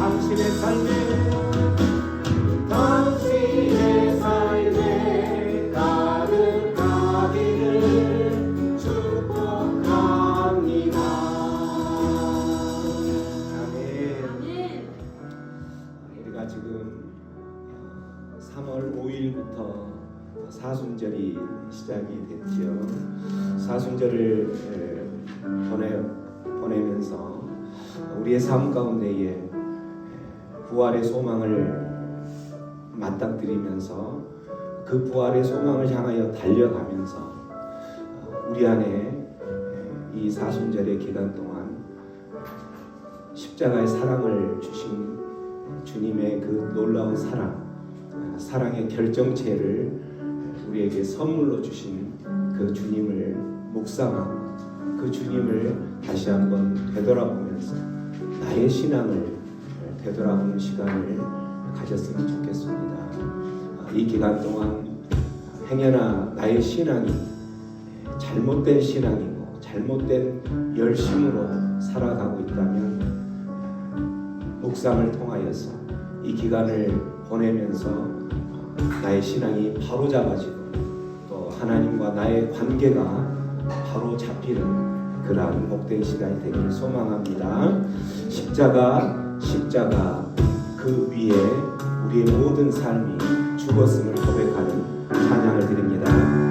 당신의 삶에 가득하기를 축복합니다. 아멘. 우리가 지금 3월 5일부터 사순절이 시작이 됐지요. 사순절을 보내면서 우리의 삶 가운데에 부활의 소망을 맞닥뜨리면서 그 부활의 소망을 향하여 달려가면서 우리 안에 이 사순절의 기간 동안 십자가의 사랑을 주신 주님의 그 놀라운 사랑의 결정체를 우리에게 선물로 주신 그 주님을 묵상하고 그 주님을 다시 한번 되돌아보면서 나의 신앙을 되돌아보는 시간을 가졌으면 좋겠습니다. 이 기간 동안 행여나 나의 신앙이 잘못된 신앙이고 잘못된 열심으로 살아가고 있다면 묵상을 통하여서 이 기간을 보내면서 나의 신앙이 바로 잡아지고 또 하나님과 나의 관계가 바로 잡히는 그러한 복된 시간이 되기를 소망합니다. 십자가 그 위에 우리의 모든 삶이 죽었음을 고백하는 찬양을 드립니다.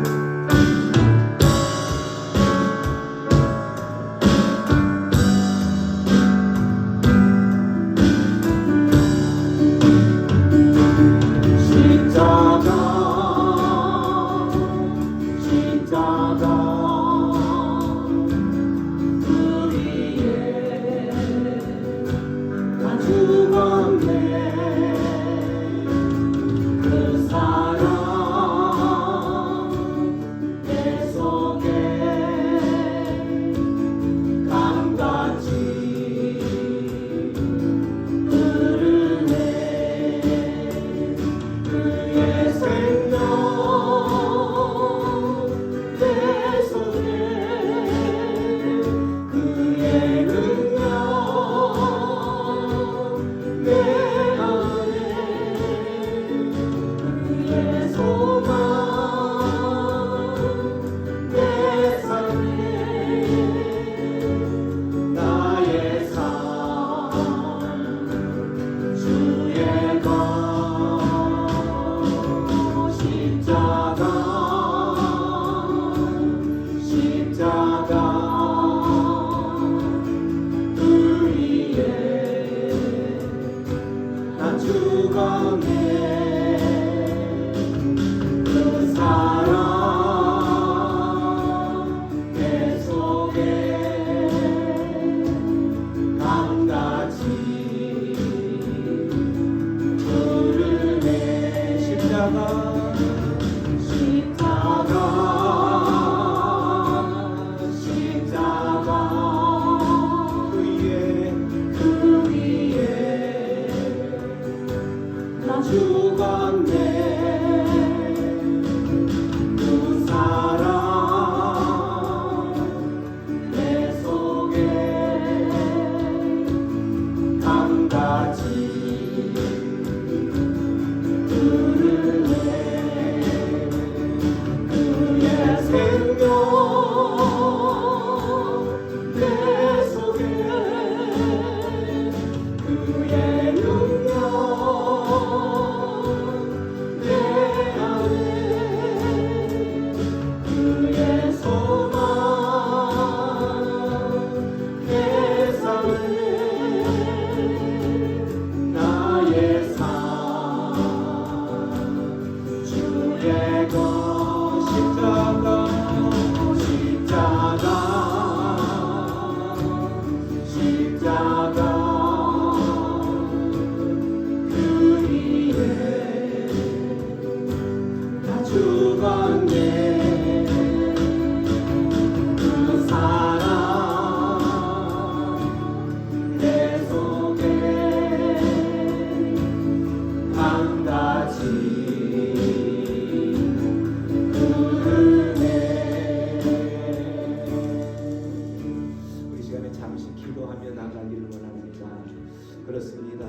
그렇습니다.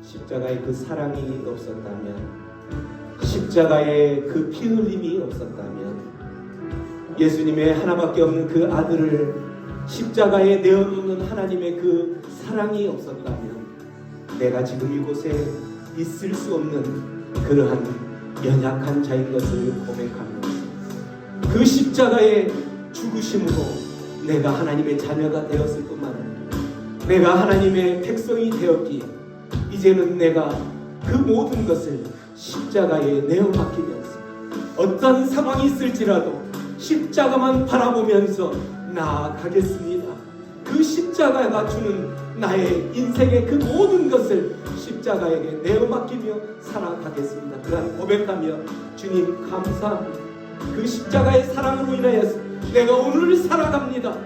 십자가의 그 사랑이 없었다면, 십자가의 그 피 흘림이 없었다면, 예수님의 하나밖에 없는 그 아들을 십자가에 내어놓는 하나님의 그 사랑이 없었다면, 내가 지금 이곳에 있을 수 없는 그러한 연약한 자인 것을 고백하면서 그 십자가의 죽으심으로 내가 하나님의 자녀가 되었을 뿐만 아니라 내가 하나님의 백성이 되었기에 이제는 내가 그 모든 것을 십자가에 내어 맡기면서 어떤 상황이 있을지라도 십자가만 바라보면서 나아가겠습니다. 그 십자가가 주는 나의 인생의 그 모든 것을 십자가에게 내어 맡기며 살아가겠습니다. 그러한 고백하며 주님 감사합니다. 그 십자가의 사랑으로 인하여서 내가 오늘 살아갑니다.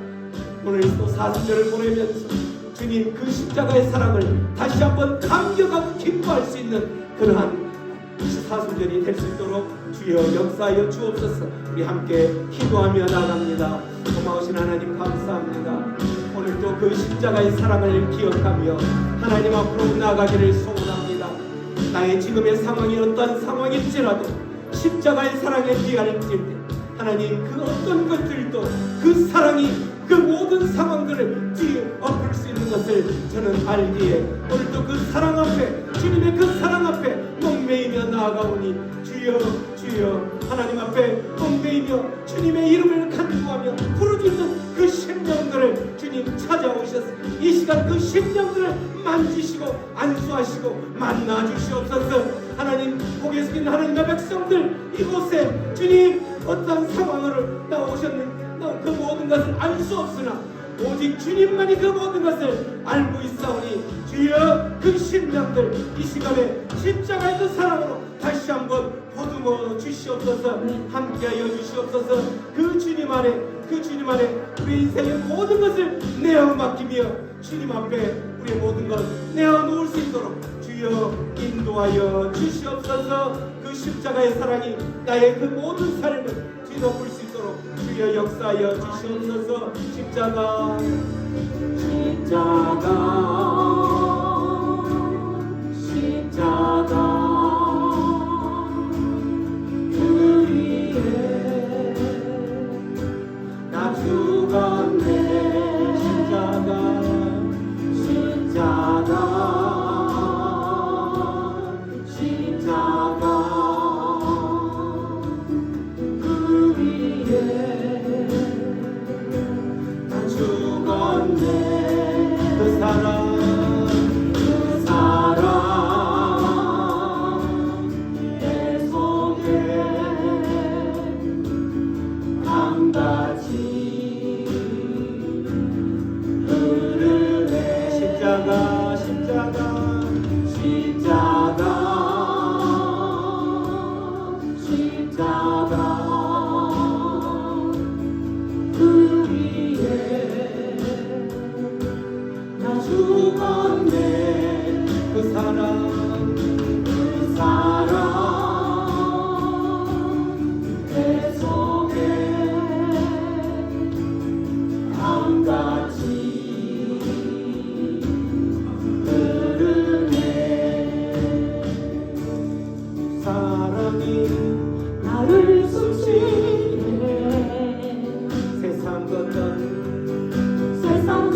오늘 또 사순절을 보내면서 주님 그 십자가의 사랑을 다시 한번 감격하고 기뻐할 수 있는 그러한 사순절이 될 수 있도록 주여 역사하여 주옵소서. 우리 함께 기도하며 나갑니다. 고마우신 하나님 감사합니다. 오늘도 그 십자가의 사랑을 기억하며 하나님 앞으로 나아가기를 소원합니다. 나의 지금의 상황이 어떤 상황일지라도 십자가의 사랑에 비할 때 하나님 그 어떤 것들도 그 사랑이 그 모든 상황들을 뒤엎을 수 있는 것을 저는 알기에 오늘도 그 사랑 앞에 주님의 그 사랑 앞에 목매이며 나아가오니 주여 주여 하나님 앞에 목매이며 주님의 이름을 간구하며 부르짖는 그 심령들을 주님 찾아오셔서 이 시간 그 심령들을 만지시고 안수하시고 만나주시옵소서. 하나님 고개 숙인 하나님의 백성들 이곳에 주님 어떤 상황으로 나오셨는지 그 모든 것을 알 수 없으나 오직 주님만이 그 모든 것을 알고 있사오니 주여 그 심령들 이 시간에 십자가의 그 사랑으로 다시 한번 보듬어 주시옵소서. 함께하여 주시옵소서. 그 주님 안에 우리 인생의 모든 것을 내어 맡기며 주님 앞에 우리의 모든 것 내어 놓을 수 있도록 주여 인도하여 주시옵소서. 그 십자가의 사랑이 나의 그 모든 삶을 뒤덮을 수 있도록 주여 역사하여 주시옵소서. 십자가 그 위에 나 죽었네. 십자가 그 위에 나 죽었네. 그 사랑 내 속에 강같이 흐르네. 십자가 그 위에 나 죽었네. 그 사랑 내 속에 강같이 흐르네. 사랑이 나를 숨쉬네. 세상 그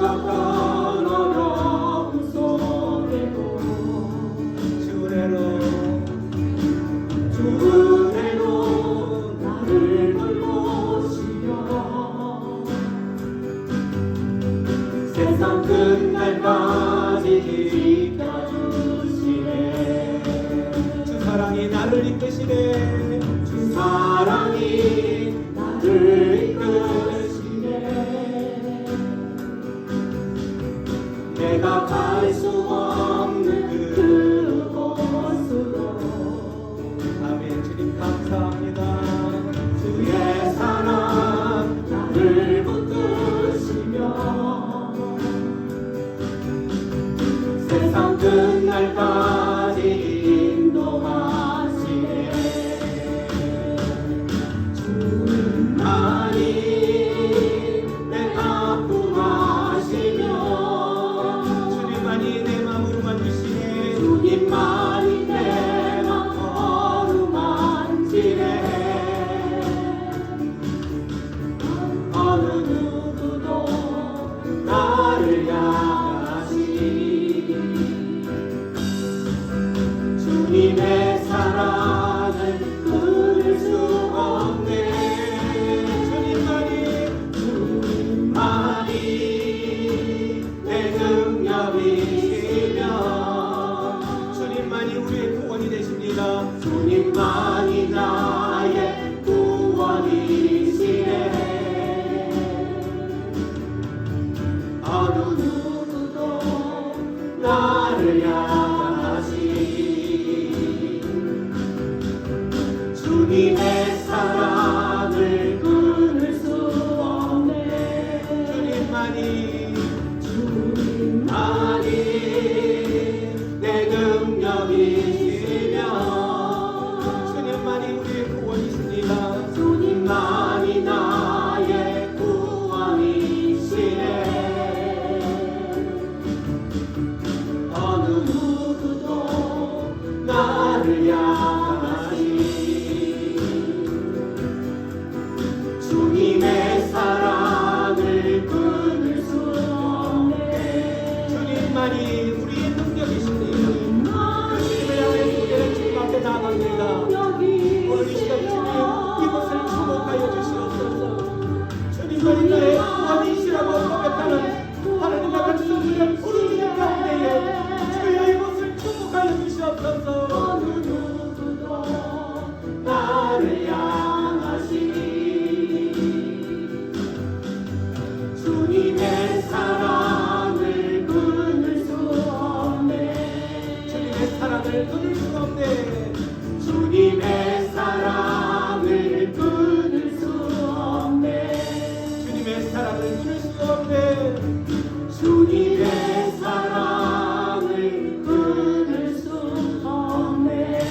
어떤 어려움 속에도 주 은혜로 나를 돌보시며 세상 끝날까지 지켜주시네. 주 사랑이 나를 이끄시네. 주 사랑이 나를 이끄시네. 내가 갈 수 없는 그곳으로. 아멘. 주님 감사합니다. 주의 사랑 나를 붙드시며 세상 끝날까지 인도하시네. 주님만이 내 아픔하시며 주님만이 능력이시며 주님만이 우리의 구원이 되십니다. 주님만이 나의 구원이시네. 어느 누구도 나를 향하시 주님의 사랑을 끊을 수 없네. 주님만이 내 능력이시며 주님만이 우리의 구원이십니다. 주님만이 나의 구원이시네. 어느 누구도 나를 향하시 주님의 사랑을 끊을 수 없네. 주님만이 우리의 능력이십니다. 주님을 향해 우리는 주님 앞에 나갑니다. 오늘 이 시간 주님 이곳을 주목하여 주시옵소서. 주님만이 나의 구원이시라고 고백하는 하나님의 백성들을 부르짖는 가운데에 주여 이곳을 주목하여 주시옵소서. 어느 누구도 나를 향하시니 주님의 사랑을 끊을 수 없네. 주님의 사랑을 끊을 수 없네. 주님의 사랑을 끊을 수 없네. 주님의 사랑을 끊을 수 없네. 주님의 사랑을 끊을 수 없네.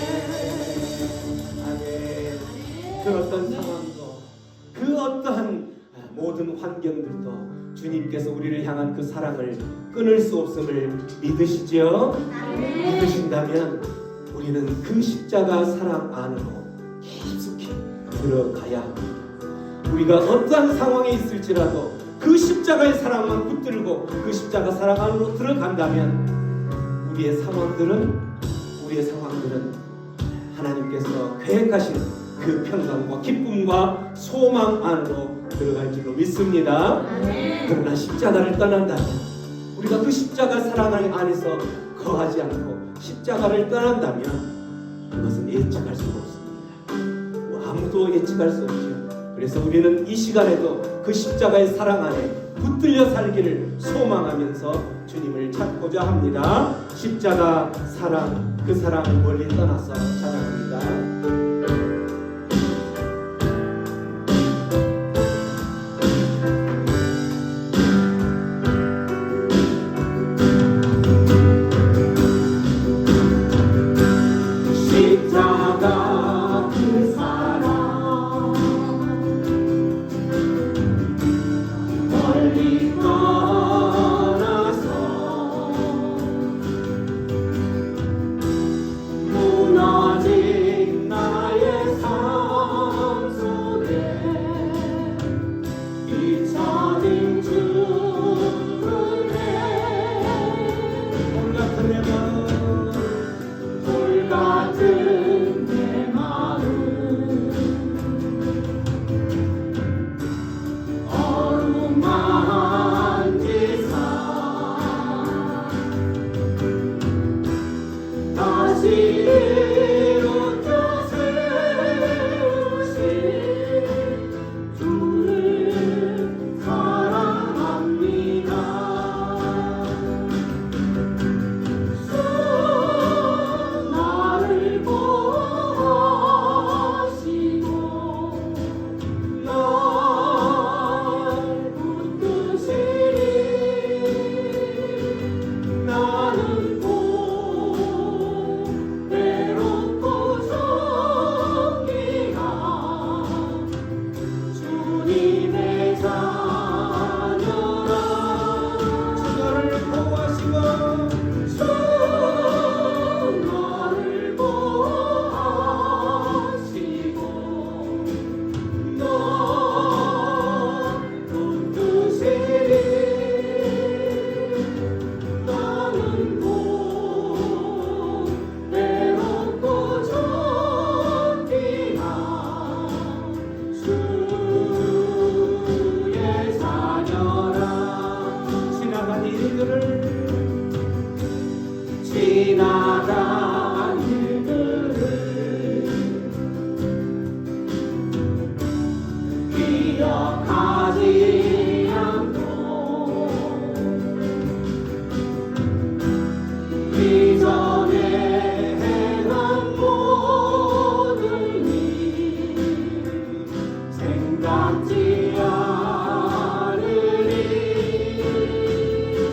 아멘. 그 어떤 상황도 그 어떠한 모든 환경들도 주님께서 우리를 향한 그 사랑을 끊을 수 없음을 믿으시죠? 믿으신다면 우리는 그 십자가 사랑 안으로 깊숙이 들어가야 합니다. 우리가 어떠한 상황에 있을지라도 그 십자가의 사랑만 붙들고 그 십자가 사랑 안으로 들어간다면 우리의 상황들은 하나님께서 계획하신 그 평강과 기쁨과 소망 안으로 들어갈 줄로 믿습니다. 그러나 십자가를 떠난다면 우리가 그 십자가 사랑 안에서 거하지 않고 십자가를 떠난다면 그것은 예측할 수가 없습니다. 아무도 예측할 수 없죠. 그래서 우리는 이 시간에도 그 십자가의 사랑 안에 붙들려 살기를 소망하면서 주님을 찾고자 합니다. 십자가 사랑, 그 사랑을 멀리 떠나서 찾아갑니다. 십자가 그 사랑 멀리 떠나서 무너진 나의 삶 속에 잊혀진 주의 돌같은 내 마음 어루만지사 다시 일으켜 세우신 주를 사랑합니다. 나를 보시고 날 붙드시리. 나는 고배로 지나간 일들을 기억하지 않고 이전에 행한 모든 일 생각지 않으리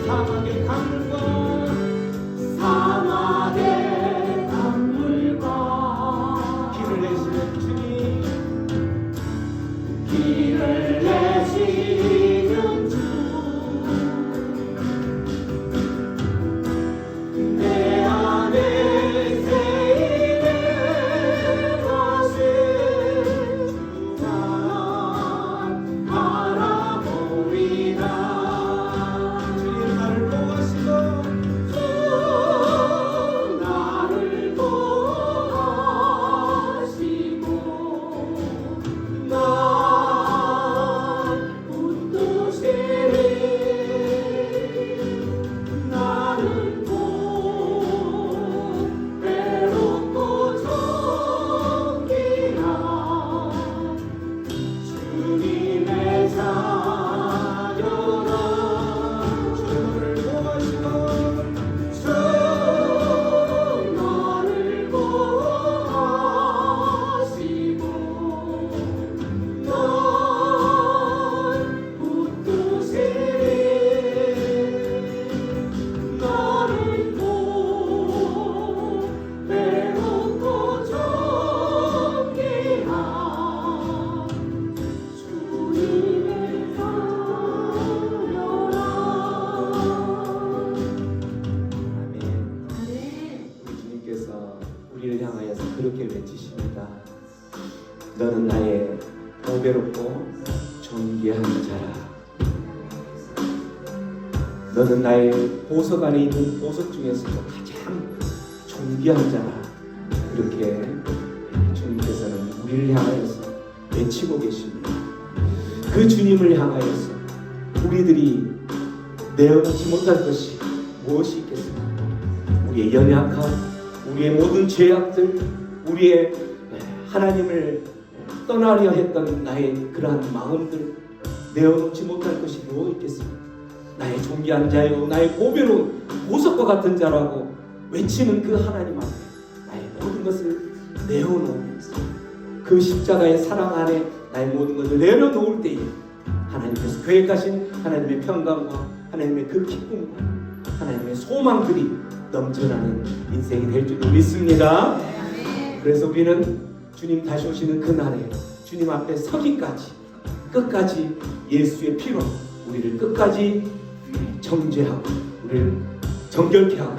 사막의 강물과 사막의 강물과 길을 내시는 주님, 길을 내시는 주 내 안에 새이는 것을 주만 바라보리라 주님 나를 보호하시고 주 나를 보호하시고 날 붙드시리 나는 곧 외롭고 정기나 주님의 자녀라 주님을 보호하시고 주 나를 보호하시고 날 붙드시리 나를 곧 외롭고 정기나 주님의 자녀라 아멘. 우리 주님께서 우리를 향하여서 그렇게 외치십니다. 너는 나의 보배롭고 존귀한 자라. 너는 나의 보석 안에 있는 보석 중에서도 가장 존귀한 자라. 이렇게 주님께서는 우리를 향하여서 외치고 계십니다. 그 주님을 향하여서 우리들이 내어놓지 못할 것이 무엇이 있겠습니까? 우리의 연약함, 우리의 모든 죄악들, 우리의 하나님을 떠나려 했던 나의 그러한 마음들 내어놓지 못할 것이 뭐 있겠습니까? 나의 존귀한 자요, 나의 보배로운 보석과 같은 자라고 외치는 그 하나님 앞에 나의 모든 것을 내어놓으면서 그 십자가의 사랑 안에 나의 모든 것을 내려놓을 때에 하나님께서 계획하신 하나님의 평강과 하나님의 그 기쁨과 하나님의 소망들이 넘쳐나는 인생이 될 줄 믿습니다. 그래서 우리는 주님 다시 오시는 그날에 주님 앞에 서기까지 끝까지 예수의 피로 우리를 끝까지 정죄하고 우리를 정결케 하고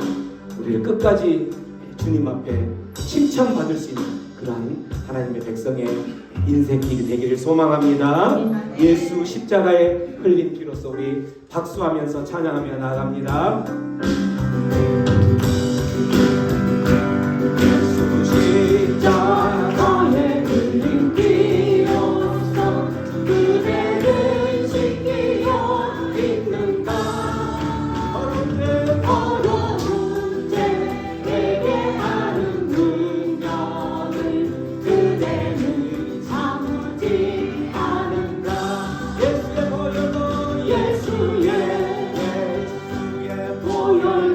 우리를 끝까지 주님 앞에 칭찬받을 수 있는 그러한 하나님의 백성의 인생길이 되기를 소망합니다. 예수 십자가에 흘린 피로써 우리 박수하면서 찬양하며 나아갑니다. 십자가에 흘린 피로써 그대를 지키려 있는가 어려운 죄 내게 하는 능력을 그대는 참지 않은가 예수의 보혈로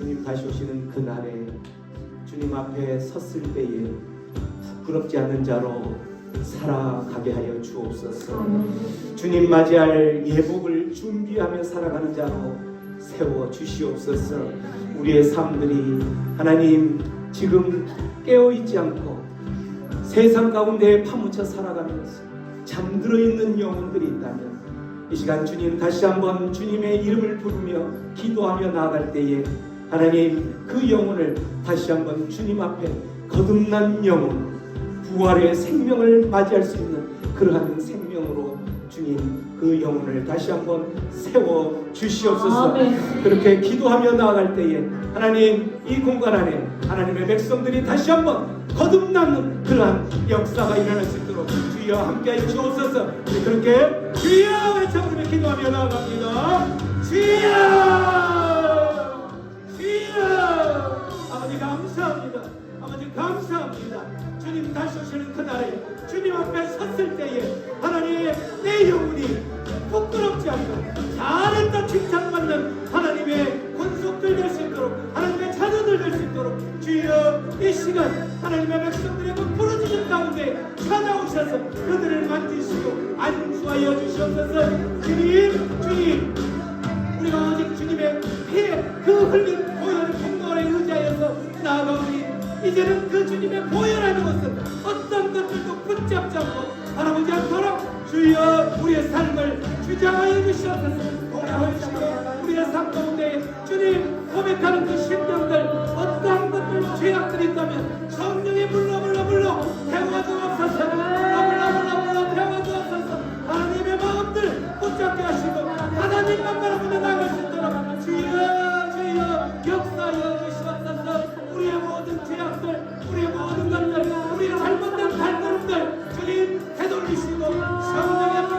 주님 다시 오시는 그날에 주님 앞에 섰을 때에 부끄럽지 않는 자로 살아가게 하여 주옵소서. 주님 맞이할 예복을 준비하며 살아가는 자로 세워 주시옵소서. 우리의 삶들이 하나님 지금 깨어있지 않고 세상 가운데 파묻혀 살아가면서 잠들어 있는 영혼들이 있다면 이 시간 주님 다시 한번 주님의 이름을 부르며 기도하며 나아갈 때에 하나님 그 영혼을 다시 한번 주님 앞에 거듭난 영혼, 부활의 생명을 맞이할 수 있는 그러한 생명으로 주님 그 영혼을 다시 한번 세워 주시옵소서. 아멘. 그렇게 기도하며 나아갈 때에 하나님 이 공간 안에 하나님의 백성들이 다시 한번 거듭나는 그러한 역사가 일어날 수 있도록 주여 함께하여 주옵소서. 우리 그렇게 주여 외쳐부르며 기도하며 나아갑니다. 주여 주여. 아버지 감사합니다. 아버지 감사합니다. 주님 다시 오시는 그날에 주님 앞에 섰을 때에 하나님 내 영혼이 부끄럽지 않고 잘했다 칭찬받는 하나님의 권속들 될 수 있도록 하나님의 자녀들 될 수 있도록 주여 이 시간 하나님의 백성들의 그 부르짖음 가운데 찾아오셔서 그들을 만지시고 안수하여 주시옵소서. 주님 우리가 오직 주님의 피에 그 흘린 보혈의 공로에 의지하여서 나아가오니 이제는 그 주님의 보혈하는 것은 어떤 것들도 붙잡지 않고 바라보지 않도록 주여 우리의 삶을 주장하여 주시옵소서. 돌아오시고 우리의 삶 가운데 주님 고백하는 그 심령들 어떠한 것들 죄악들이 있다면 성령의 물러 태워주옵소서. 물러 태워주옵소서. 하나님의 마음들 붙잡게 하시고 하나님만 바라보며 나아갈 수 있도록 주여 역사하여 주시옵소서. 우리의 모든 죄악들 우리의 모든 것들 우리의 잘못된 발걸음들 주님 되돌리시고 성령의 물러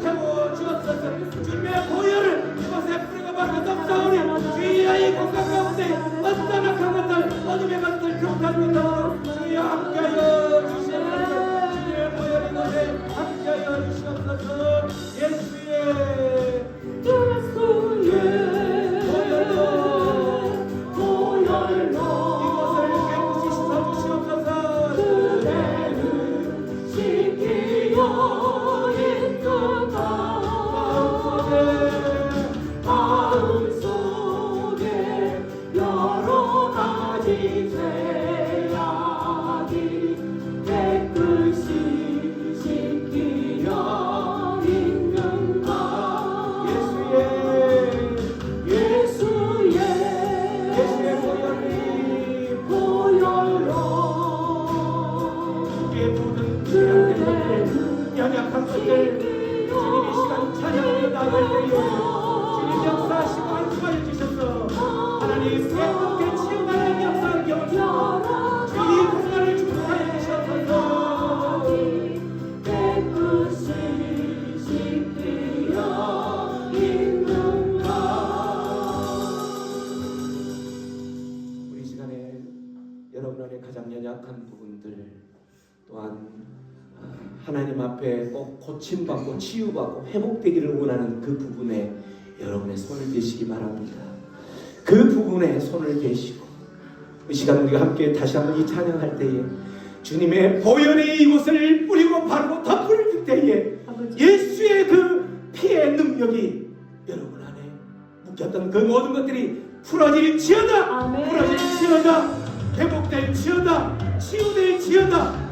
태워주옵소서. 주님의 보혈을 이곳에 뿌리가 바르고 덮사오니 주여 이 공간 가운데 어떤 악한 것들 어둠의 것들 극한 것들 주여 함께하여 주시옵소서. 주님의 보혈 이곳에 함께하여 주시옵소서. 예수의 이곳을 깨끗이 씻어주시옵소서. 그대는 지키려 인도가 마음속에 여러 가지 죄악이 깨끗이 지키려 있는가. 예수의 보혈로 우리의 모든 죄악된 것들 연약한 것들 주님 이 시간 찬양으로 나갈 때에 주님 역사하시고 안수하여 주셔서 하나님 깨끗게 치유하는 역사를 경험하시고 주님 공간을 축복하여 주셔서 깨끗이 지키려 있는가. 우리 시간에 여러분 안에 가장 연약한 부분들 또한 하나님 앞에 꼭 고침받고 치유받고 회복되기를 원하는 그 부분에 여러분의 손을 대시기 바랍니다. 그 부분에 손을 대시고 이 시간 우리가 함께 다시 한번 이 찬양할 때에 주님의 보혈이 이곳을 뿌리고 바르고 덮을 때에 예수의 그 피의 능력이 여러분 안에 묶였던 그 모든 것들이 풀어질지어다. 아멘. 풀어질지어다. 회복될지어다. 치유될지어다.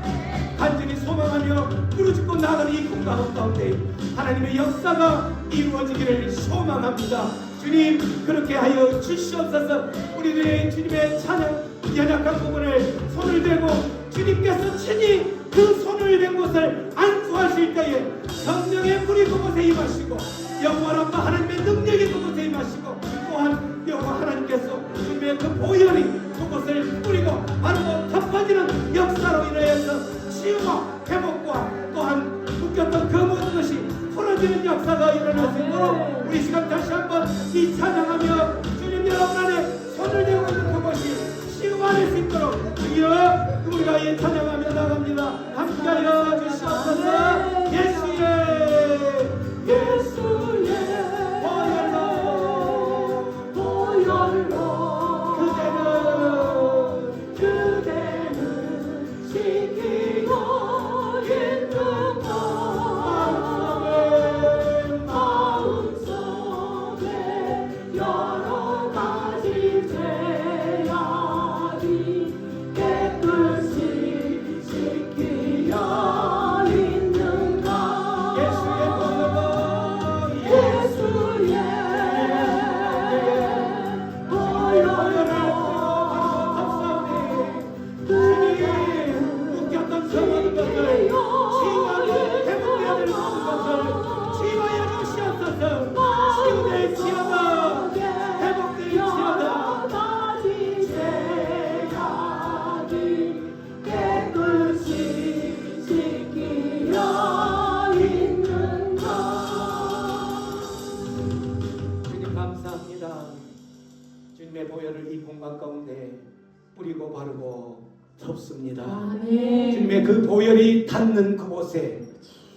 간절히 소망하며 부르짖고 나아가는 이 공간 가운데 하나님의 역사가 이루어지기를 소망합니다. 주님 그렇게 하여 주시옵소서. 우리들의 주님의 찬양 연약한 부분을 손을 대고 주님께서 친히 그 손을 댄 곳을 안수하실 때에 성령의 불이 그곳에 임하시고 영원한 하나님의 능력이 그곳에 임하시고 또한 여호와 하나님께서 주님의 그 보혈이 그곳을 뿌리고 바르고 덮어지는 역사로 인하여서 치유와 회복과 또한 묶였던 그 모든 것이 풀어지는 역사가 일어날 수 있도록 우리 시간 다시 한번 이 찬양하며 주님 여러분 안에 손을 대고 있는 그것이 치유할 수 있도록 주여 우리가 이 찬양하며 나갑니다. 함께하여 주시옵소서. 예수의 보혈로 주님의 보혈을 이 공간 가운데 뿌리고 바르고 덮습니다. 아멘. 주님의 그 보혈이 닿는 그곳에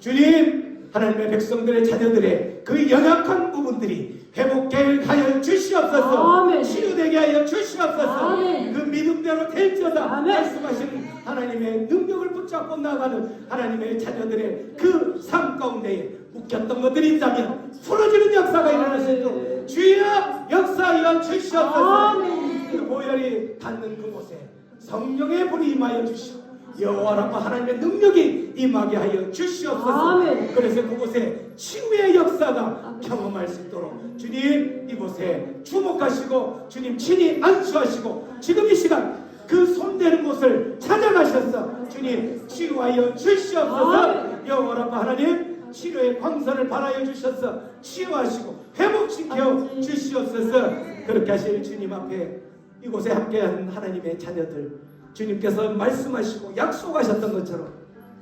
주님 하나님의 백성들의 자녀들의 그 연약한 부분들이 회복되게 하여 주시옵소서. 아멘. 치유되게 하여 주시옵소서. 아멘. 그 믿음대로 될지어다 아멘. 말씀하신 하나님의 능력을 붙잡고 나가는 하나님의 자녀들의 그 삶 가운데에 묶였던 것들이 있다면 풀어지는 역사가 일어날 수 있도록 주여 역사하여 주시옵소서. 아멘. 그 보혈이 닿는 그곳에 성령의 불이 임하여 주시옵소서. 여호와라고 하나님의 능력이 임하게 하여 주시옵소서. 아멘. 그래서 그곳에 치유의 역사가 경험할 수 있도록 주님 이곳에 주목하시고 주님 친히 안수하시고 지금 이 시간 그 손대는 곳을 찾아가셔서 주님 치유하여 주시옵소서. 여호와라고 하나님 치료의 광선을 발하여 주셔서 치유하시고 회복시켜 주시옵소서. 그렇게 하실 주님 앞에 이곳에 함께한 하나님의 자녀들 주님께서 말씀하시고 약속하셨던 것처럼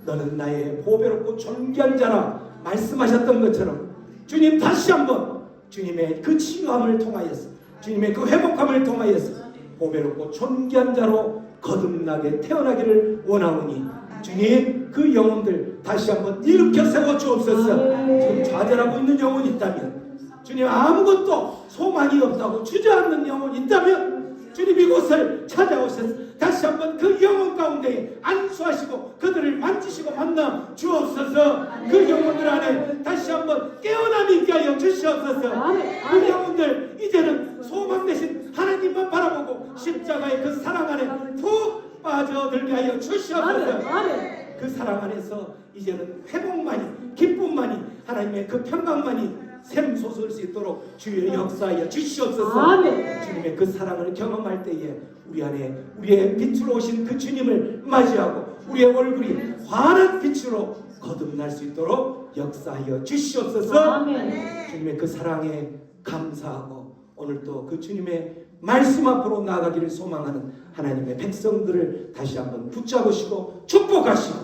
너는 나의 보배롭고 존귀한 자라 말씀하셨던 것처럼 주님 다시 한번 주님의 그 치유함을 통하여서 주님의 그 회복함을 통하여서 보배롭고 존귀한 자로 거듭나게 태어나기를 원하오니 주님 그 영혼들 다시 한번 일으켜 세워 주옵소서. 지금 좌절하고 있는 영혼이 있다면 주님 아무것도 소망이 없다고 주저앉는 영혼이 있다면 주님 이곳을 찾아오셔서 다시 한번 그 영혼 가운데 안수하시고 그들을 만지시고 만나 주옵소서. 그 영혼들 안에 다시 한번 깨어남이 있게 하여 주시옵소서. 그 영혼들 이제는 소망 대신 하나님만 바라보고 십자가의 그 사랑 안에 푹 빠져들게 하여 주시옵소서. 그 사랑 안에서 이제는 회복만이 기쁨만이 하나님의 그 평강만이 샘솟을 수 있도록 주의 역사하여 주시옵소서. 아멘. 주님의 그 사랑을 경험할 때에 우리 안에 우리의 빛으로 오신 그 주님을 맞이하고 우리의 얼굴이 환한 빛으로 거듭날 수 있도록 역사하여 주시옵소서. 아멘. 주님의 그 사랑에 감사하고 오늘 또 그 주님의 말씀 앞으로 나아가기를 소망하는 하나님의 백성들을 다시 한번 붙잡으시고 축복하시고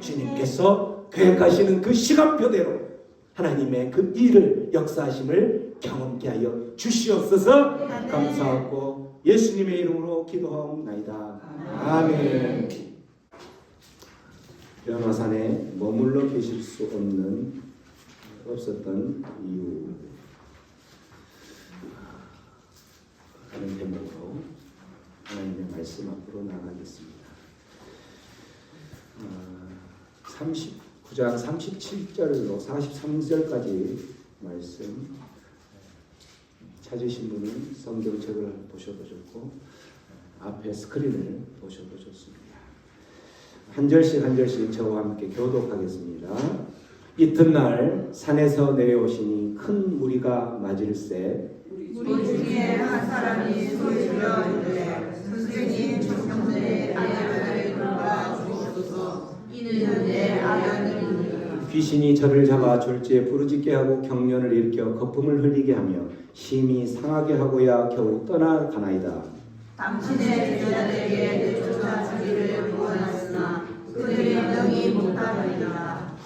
주님께서 계획하시는 그 시간표대로 하나님의 그 일을 역사하심을 경험케 하여 주시옵소서. 감사하고 예수님의 이름으로 기도하옵나이다. 아멘. 변화산에 머물러 계실 수 없었던 이유 하는 제목으로 하나님의 말씀 앞으로 나가겠습니다. 39장 37절로 43절까지 말씀 찾으신 분은 성경책을 보셔도 좋고 앞에 스크린을 보셔도 좋습니다. 한 절씩 한 절씩 저와 함께 교독하겠습니다. 이튿날 산에서 내려오시니 큰 무리가 맞을세 우리 중에 한 사람이 소리질러 이르되 선생님 청년들의 아연을 돌봐 주옵소서. 이는 내 아연이니라. 귀신이 저를 잡아 졸지에 부르짖게 하고 경련을 일으켜 거품을 흘리게 하며 심히 상하게 하고야 겨우 떠나가나이다. 당신의 제자들에게 내쫓아 자기를 구원하였으나 그들이 영이 못하리라.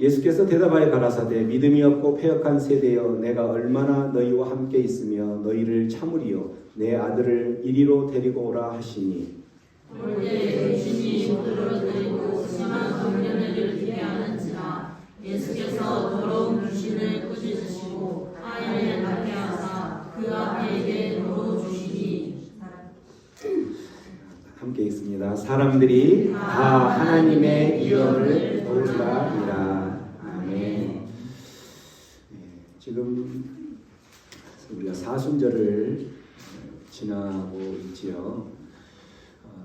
예수께서 대답하여 가라사대 믿음이 없고 패역한 세대여 내가 얼마나 너희와 함께 있으며 너희를 참으리요 내 아들을 이리로 데리고 오라 하시니 올때 귀신이 그들을 데리고 심한 경련을 일으키게 하는지라. 예수께서 더러운 귀신을 꾸짖으시고 아이를 낳게 하사 그 아이에게 넣어주시니 함께 있습니다. 사람들이 다 하나님의 이언을 도우리라. 아멘. 지금 우리가 사순절을 지나고 있지요.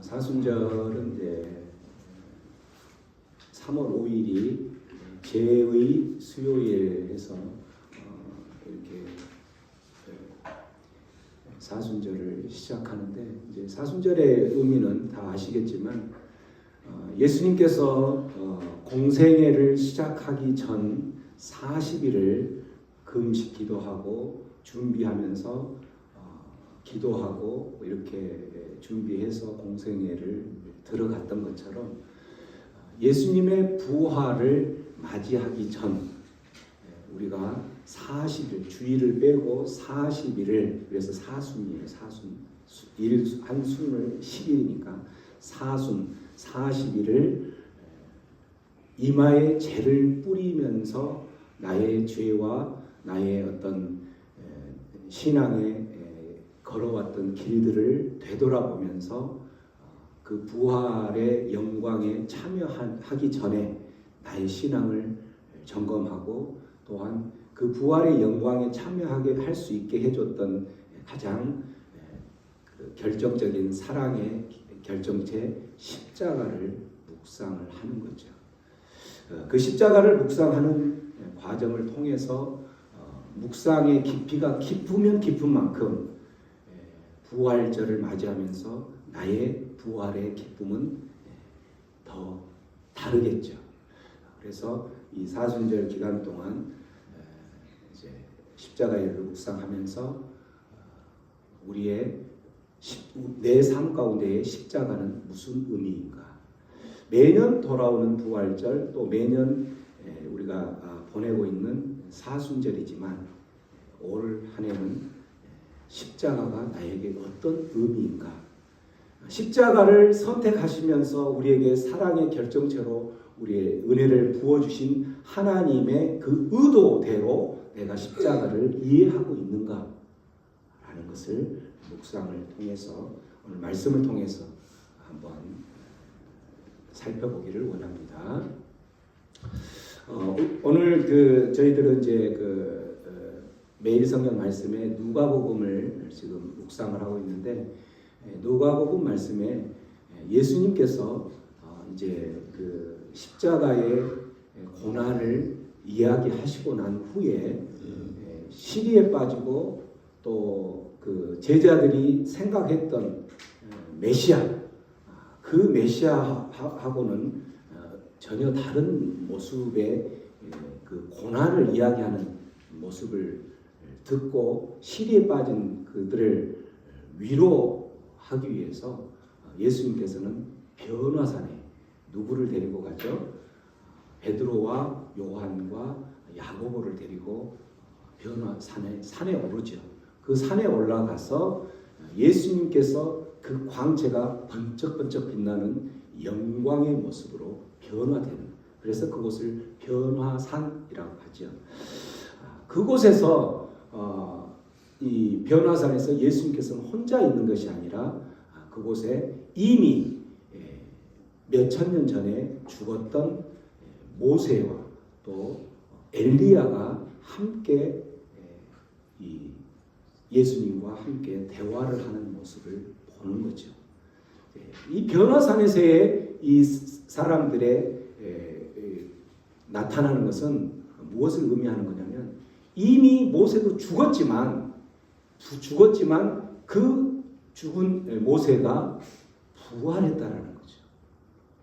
사순절은 이제 3월 5일이 제의 수요일에서 이렇게 사순절을 시작하는데 이제 사순절의 의미는 다 아시겠지만 예수님께서 공생애를 시작하기 전 40일을 금식 기도하고 준비하면서 기도하고 이렇게 준비해서 공생애를 들어갔던 것처럼 예수님의 부활을 맞이하기 전 우리가 40일, 주일을 빼고 40일을, 그래서 사순이에요. 한 순을 10일이니까 사순 40일을 이마에 재를 뿌리면서 나의 죄와 나의 어떤 신앙에 걸어왔던 길들을 되돌아보면서 그 부활의 영광에 참여하기 전에 나의 신앙을 점검하고 또한 그 부활의 영광에 참여하게 할 수 있게 해줬던 가장 결정적인 사랑의 결정체 십자가를 묵상을 하는 거죠. 그 십자가를 묵상하는 과정을 통해서 묵상의 깊이가 깊으면 깊은 만큼 부활절을 맞이하면서 나의 부활의 기쁨은 더 다르겠죠. 그래서 이 사순절 기간 동안 이제 십자가를 묵상하면서 우리의 내 삶 가운데의 십자가는 무슨 의미인가? 매년 돌아오는 부활절, 또 매년 우리가 보내고 있는 사순절이지만 올 한 해는 십자가가 나에게 어떤 의미인가? 십자가를 선택하시면서 우리에게 사랑의 결정체로 우리의 은혜를 부어주신 하나님의 그 의도대로 내가 십자가를 이해하고 있는가? 라는 것을 묵상을 통해서, 오늘 말씀을 통해서 한번 살펴보기를 원합니다. 오늘 저희들은 이제 매일 성경 말씀에 누가복음을 지금 묵상을 하고 있는데, 누가복음 말씀에 예수님께서 이제 그 십자가의 고난을 이야기하시고 난 후에 시리에 빠지고 또 그 제자들이 생각했던 메시아, 그 메시아하고는 전혀 다른 모습의 그 고난을 이야기하는 모습을 듣고 시리에 빠진 그들을 위로하기 위해서 예수님께서는 변화산에 누구를 데리고 가죠? 베드로와 요한과 야고보를 데리고 산에 오르죠. 그 산에 올라가서 예수님께서 그 광채가 번쩍번쩍 빛나는 영광의 모습으로 변화되는, 그래서 그곳을 변화산이라고 하죠. 그곳에서 이 변화산에서 예수님께서는 혼자 있는 것이 아니라 그곳에 이미 몇천 년 전에 죽었던 모세와 또 엘리야가 함께 이 예수님과 함께 대화를 하는 모습을 보는 거죠. 이 변화산에서의 이 사람들의 나타나는 것은 무엇을 의미하는 거냐면, 이미 모세도 죽었지만 그 죽은 모세가 부활했다라는 거죠.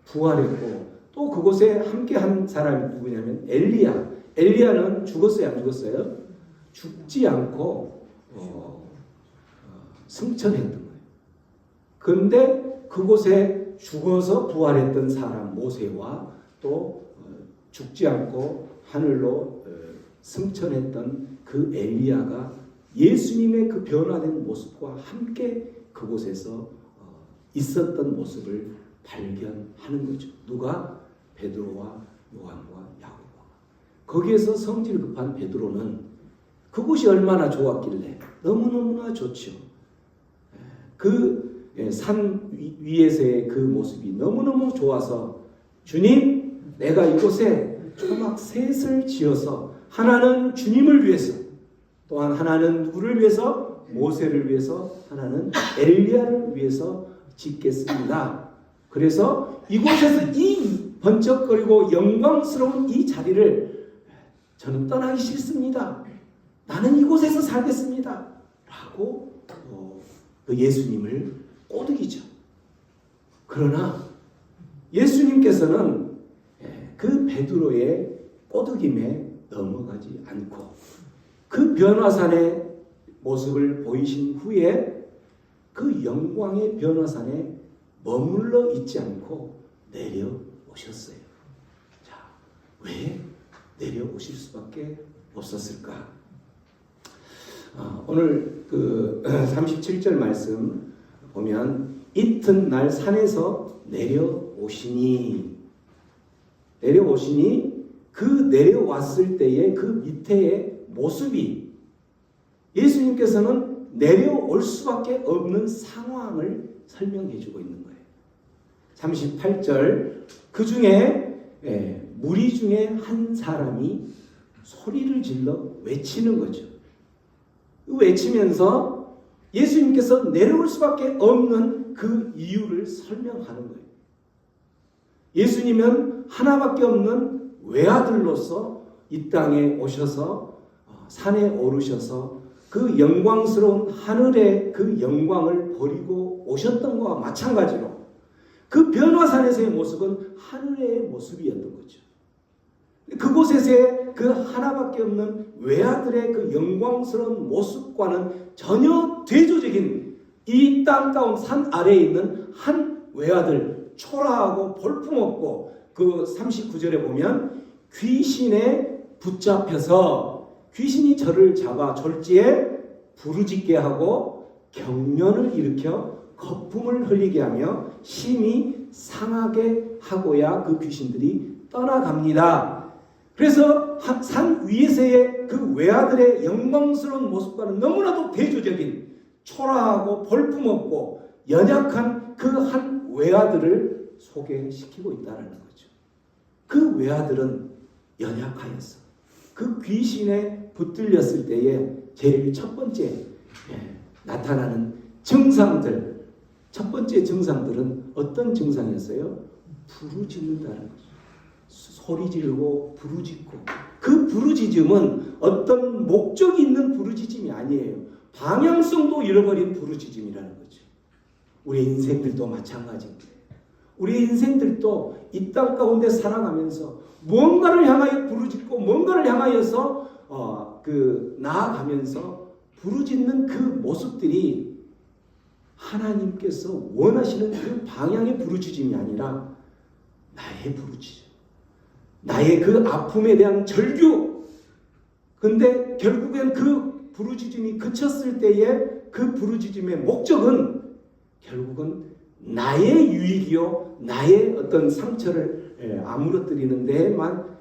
부활했고, 또 그곳에 함께한 사람이 누구냐면 엘리야는 죽었어요, 안 죽었어요? 죽지 않고 승천했던 거예요. 그런데 그곳에 죽어서 부활했던 사람 모세와 또 죽지 않고 하늘로 승천했던 그 엘리야가 예수님의 그 변화된 모습과 함께 그곳에서 있었던 모습을 발견하는 거죠. 누가? 베드로와 요한과 야고보가. 거기에서 성질 급한 베드로는 그곳이 얼마나 좋았길래, 너무너무나 좋죠. 그 산 위에서의 그 모습이 너무너무 좋아서, 주님, 내가 이곳에 초막 셋을 지어서 하나는 주님을 위해서, 또한 하나는 누구를 위해서? 모세를 위해서, 하나는 엘리야를 위해서 짓겠습니다. 그래서 이곳에서 이 번쩍거리고 영광스러운 이 자리를 저는 떠나기 싫습니다. 나는 이곳에서 살겠습니다. 라고 그 예수님을 꼬드기죠. 그러나 예수님께서는 그 베드로의 꼬드김에 넘어가지 않고 그 변화산의 모습을 보이신 후에 그 영광의 변화산에 머물러 있지 않고 내려오셨어요. 자, 왜 내려오실 수밖에 없었을까? 오늘 그 37절 말씀 보면 이튿날 산에서 내려오시니 그 내려왔을 때의 그 밑에의 모습이 예수님께서는 내려올 수밖에 없는 상황을 설명해 주고 있는 거예요. 38절 그 중에 무리 중에 한 사람이 소리를 질러 외치는 거죠. 외치면서 예수님께서 내려올 수밖에 없는 그 이유를 설명하는 거예요. 예수님은 하나밖에 없는 외아들로서 이 땅에 오셔서 산에 오르셔서 그 영광스러운 하늘의 그 영광을 버리고 오셨던 것과 마찬가지로 그 변화산에서의 모습은 하늘의 모습이었던 거죠. 그곳에서의 그 하나밖에 없는 외아들의 그 영광스러운 모습과는 전혀 대조적인 이 땅 가운 산 아래에 있는 한 외아들, 초라하고 볼품없고 그 39절에 보면 귀신에 붙잡혀서 귀신이 저를 잡아 졸지에 부르짖게 하고 경련을 일으켜 거품을 흘리게 하며 심히 상하게 하고야 그 귀신들이 떠나갑니다. 그래서 산 위에서의 그 외아들의 영광스러운 모습과는 너무나도 대조적인 초라하고 볼품없고 연약한 그 한 외아들을 소개시키고 있다는 거죠. 그 외아들은 연약하였어. 그 귀신에 붙들렸을 때에 제일 첫 번째 나타나는 증상들, 첫 번째 증상들은 어떤 증상이었어요? 부르짖는다는 거죠. 소리 지르고 부르짖고, 그 부르짖음은 어떤 목적이 있는 부르짖음이 아니에요. 방향성도 잃어버린 부르짖음이라는 거죠. 우리 인생들도 마찬가지입니다. 우리 인생들도 이 땅 가운데 살아가면서 뭔가를 향하여 부르짖고 뭔가를 향하여서 나아가면서 부르짖는 그 모습들이 하나님께서 원하시는 그 방향의 부르짖음이 아니라 나의 부르짖음, 나의 그 아픔에 대한 절규. 근데 결국엔 그 부르짖음이 그쳤을 때에 그 부르짖음의 목적은 결국은 나의 유익이요, 나의 어떤 상처를 아물어뜨리는 데만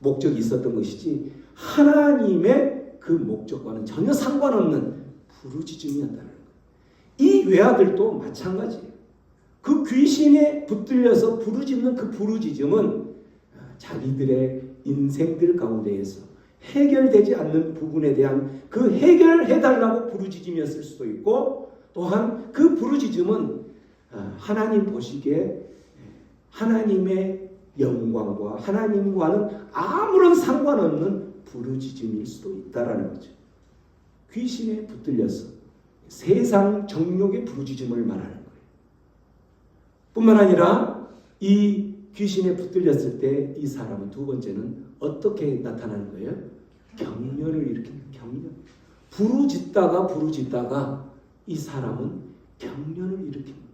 목적이 있었던 것이지 하나님의 그 목적과는 전혀 상관없는 부르짖음이었다는 거예요. 이 외아들도 마찬가지예요. 그 귀신에 붙들려서 부르짖는 그 부르짖음은 자기들의 인생들 가운데에서 해결되지 않는 부분에 대한 그 해결해달라고 부르짖음이었을 수도 있고, 또한 그 부르짖음은 하나님 보시기에 하나님의 영광과 하나님과는 아무런 상관없는 부르짖음일 수도 있다라는 거죠. 귀신에 붙들려서 세상 정욕의 부르짖음을 말하는 거예요. 뿐만 아니라 이 귀신에 붙들렸을 때 이 사람은 두 번째는 어떻게 나타나는 거예요? 경련을 일으키는 경련. 부르짖다가 이 사람은 경련을 일으키는 거예요.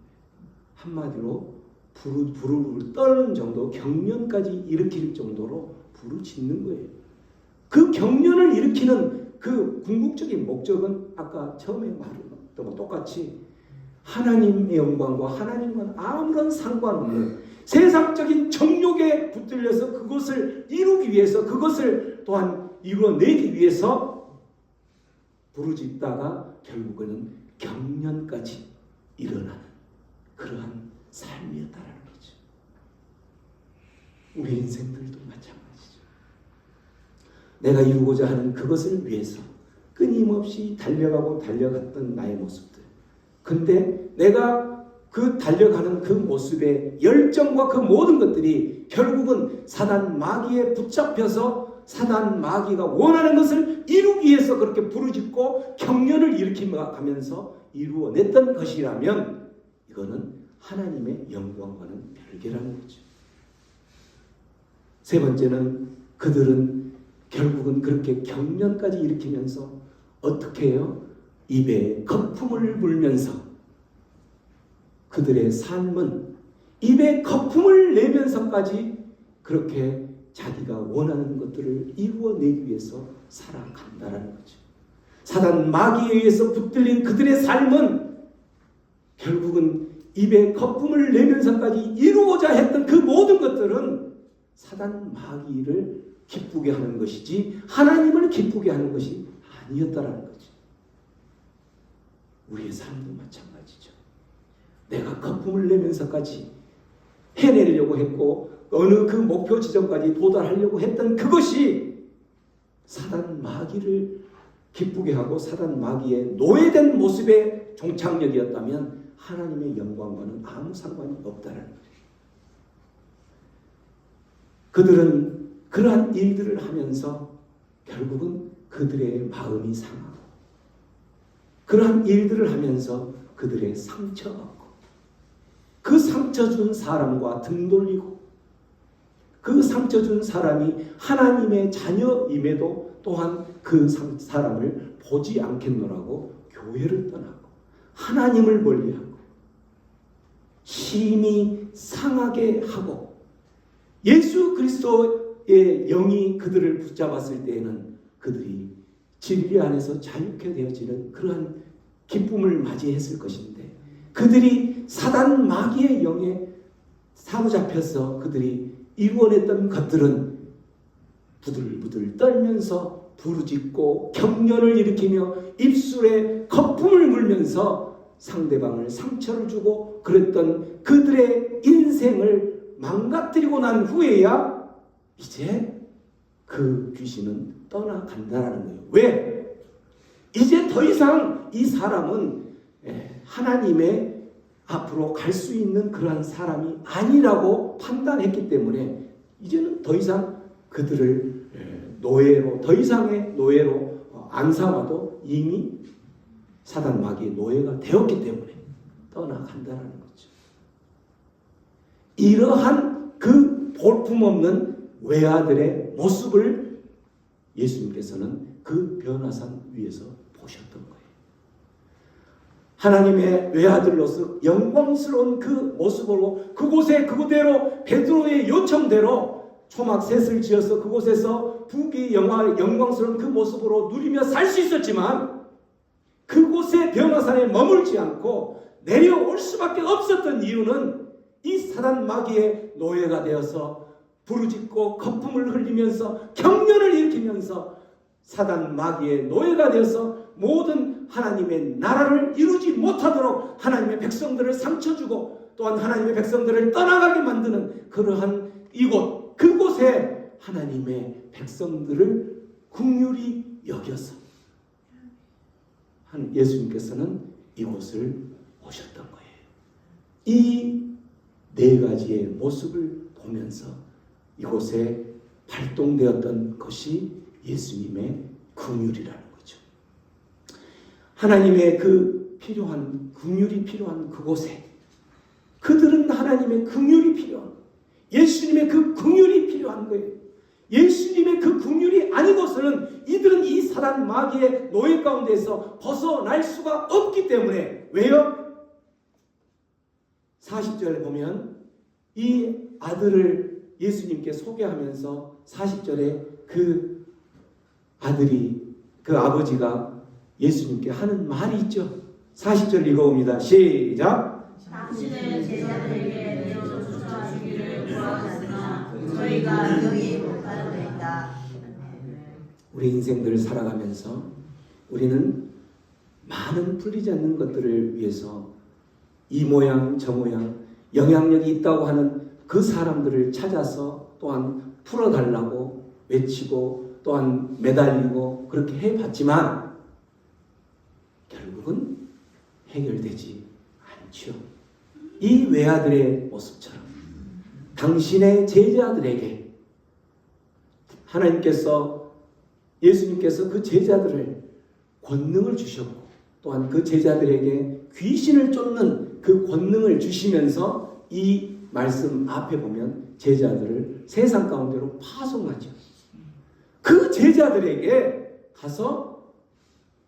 한마디로 부르르 떠는 정도, 경련까지 일으킬 정도로 부르짖는 거예요. 그 경련을 일으키는 그 궁극적인 목적은 아까 처음에 말했던 거 똑같이 하나님의 영광과 하나님과는 아무런 상관없는 세상적인 정욕에 붙들려서 그것을 이루기 위해서, 그것을 또한 이루어내기 위해서 부르짖다가 결국에는 경련까지 일어나는 그러한 삶이었다라는 거죠. 우리 인생들도 마찬가지죠. 내가 이루고자 하는 그것을 위해서 끊임없이 달려갔던 나의 모습들. 근데 내가 그 달려가는 그 모습의 열정과 그 모든 것들이 결국은 사단 마귀에 붙잡혀서 사단 마귀가 원하는 것을 이루기 위해서 그렇게 부르짖고 경련을 일으키면서 이루어냈던 것이라면 이거는 하나님의 영광과는 별개라는 거죠. 세 번째는 그들은 결국은 그렇게 경련까지 일으키면서 어떻게 해요? 입에 거품을 물면서 그들의 삶은 입에 거품을 내면서까지 그렇게 자기가 원하는 것들을 이루어내기 위해서 살아간다는 거죠. 사단 마귀에 의해서 붙들린 그들의 삶은 결국은 입에 거품을 내면서까지 이루고자 했던 그 모든 것들은 사단 마귀를 기쁘게 하는 것이지 하나님을 기쁘게 하는 것이 아니었다라는 거죠. 우리의 삶도 마찬가지죠. 내가 거품을 내면서까지 해내려고 했고 어느 그 목표 지점까지 도달하려고 했던 그것이 사단 마귀를 기쁘게 하고 사단 마귀의 노예된 모습의 종착역이었다면 하나님의 영광과는 아무 상관이 없다는 거예요. 그들은 그러한 일들을 하면서 결국은 그들의 마음이 상하고 그러한 일들을 하면서 그들의 상처받고 그 상처 준 사람과 등 돌리고 그 상처 준 사람이 하나님의 자녀임에도 또한 그 사람을 보지 않겠노라고 교회를 떠나고 하나님을 멀리하고 심히 상하게 하고 예수 그리스도의 영이 그들을 붙잡았을 때에는 그들이 진리 안에서 자유케 되어지는 그러한 기쁨을 맞이했을 것인데 그들이 사단 마귀의 영에 사로잡혀서 그들이 이루어냈던 것들은 부들부들 떨면서 부르짖고 경련을 일으키며 입술에 거품을 물면서 상대방을 상처를 주고 그랬던 그들의 인생을 망가뜨리고 난 후에야 이제 그 귀신은 떠나간다라는 거예요. 왜? 이제 더 이상 이 사람은 하나님의 앞으로 갈 수 있는 그러한 사람이 아니라고 판단했기 때문에 이제는 더 이상 그들을 노예로 더 이상의 노예로 안 삼아도 이미 사단 마귀의 노예가 되었기 때문에 떠나간다는 거죠. 이러한 그 볼품없는 외아들의 모습을 예수님께서는 그 변화산 위에서 보셨던 거예요. 하나님의 외아들로서 영광스러운 그 모습으로 그곳에 그대로 베드로의 요청대로 초막셋을 지어서 그곳에서 부귀 영광스러운 그 모습으로 누리며 살 수 있었지만 그곳에 변화산에 머물지 않고 내려올 수밖에 없었던 이유는 이 사단 마귀의 노예가 되어서 부르짖고 거품을 흘리면서 경련을 일으키면서 사단 마귀의 노예가 되어서 모든 하나님의 나라를 이루지 못하도록 하나님의 백성들을 상처 주고 또한 하나님의 백성들을 떠나가게 만드는 그러한 이곳 그곳에 하나님의 백성들을 긍휼히 여겨서 예수님께서는 이곳을 오셨던 거예요. 이 네 가지의 모습을 보면서 이곳에 발동되었던 것이 예수님의 긍휼이라는 거죠. 하나님의 그 필요한 긍휼이 필요한 그곳에 그들은 하나님의 긍휼이 필요한 예수님의 그 긍휼이 필요한 거예요. 예수님의 그 긍휼이 아니고서는 이들은 이 사단 마귀의 노예 가운데서 벗어날 수가 없기 때문에 왜요? 40절에 보면 이 아들을 예수님께 소개하면서 40절에 그 아들이 그 아버지가 예수님께 하는 말이 있죠. 40절 읽어봅니다. 시작. 당신의 제자들에게 내어조차 주기를 구하였으나 저희가 여기 못하였다. 우리 인생들을 살아가면서 우리는 많은 풀리지 않는 것들을 위해서 이 모양 저 모양 영향력이 있다고 하는 그 사람들을 찾아서 또한 풀어달라고 외치고 또한 매달리고 그렇게 해봤지만 결국은 해결되지 않죠. 이 외아들의 모습처럼 당신의 제자들에게 하나님께서 예수님께서 그 제자들을 권능을 주셨고 또한 그 제자들에게 귀신을 쫓는 그 권능을 주시면서 이 말씀 앞에 보면 제자들을 세상 가운데로 파송하죠. 그 제자들에게 가서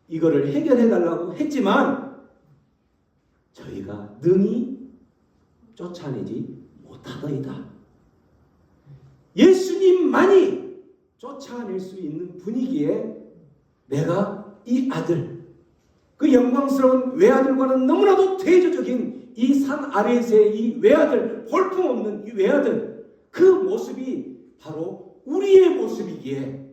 이거를 해결해 달라고 했지만 저희가 능히 쫓아내지 못하더이다. 예수님만이 쫓아낼 수 있는 분위기에 내가 이 아들, 그 영광스러운 외아들과는 너무나도 대조적인 이 산 아래에서의 이 외아들, 볼품없는 이 외아들, 그 모습이 바로 우리의 모습이기에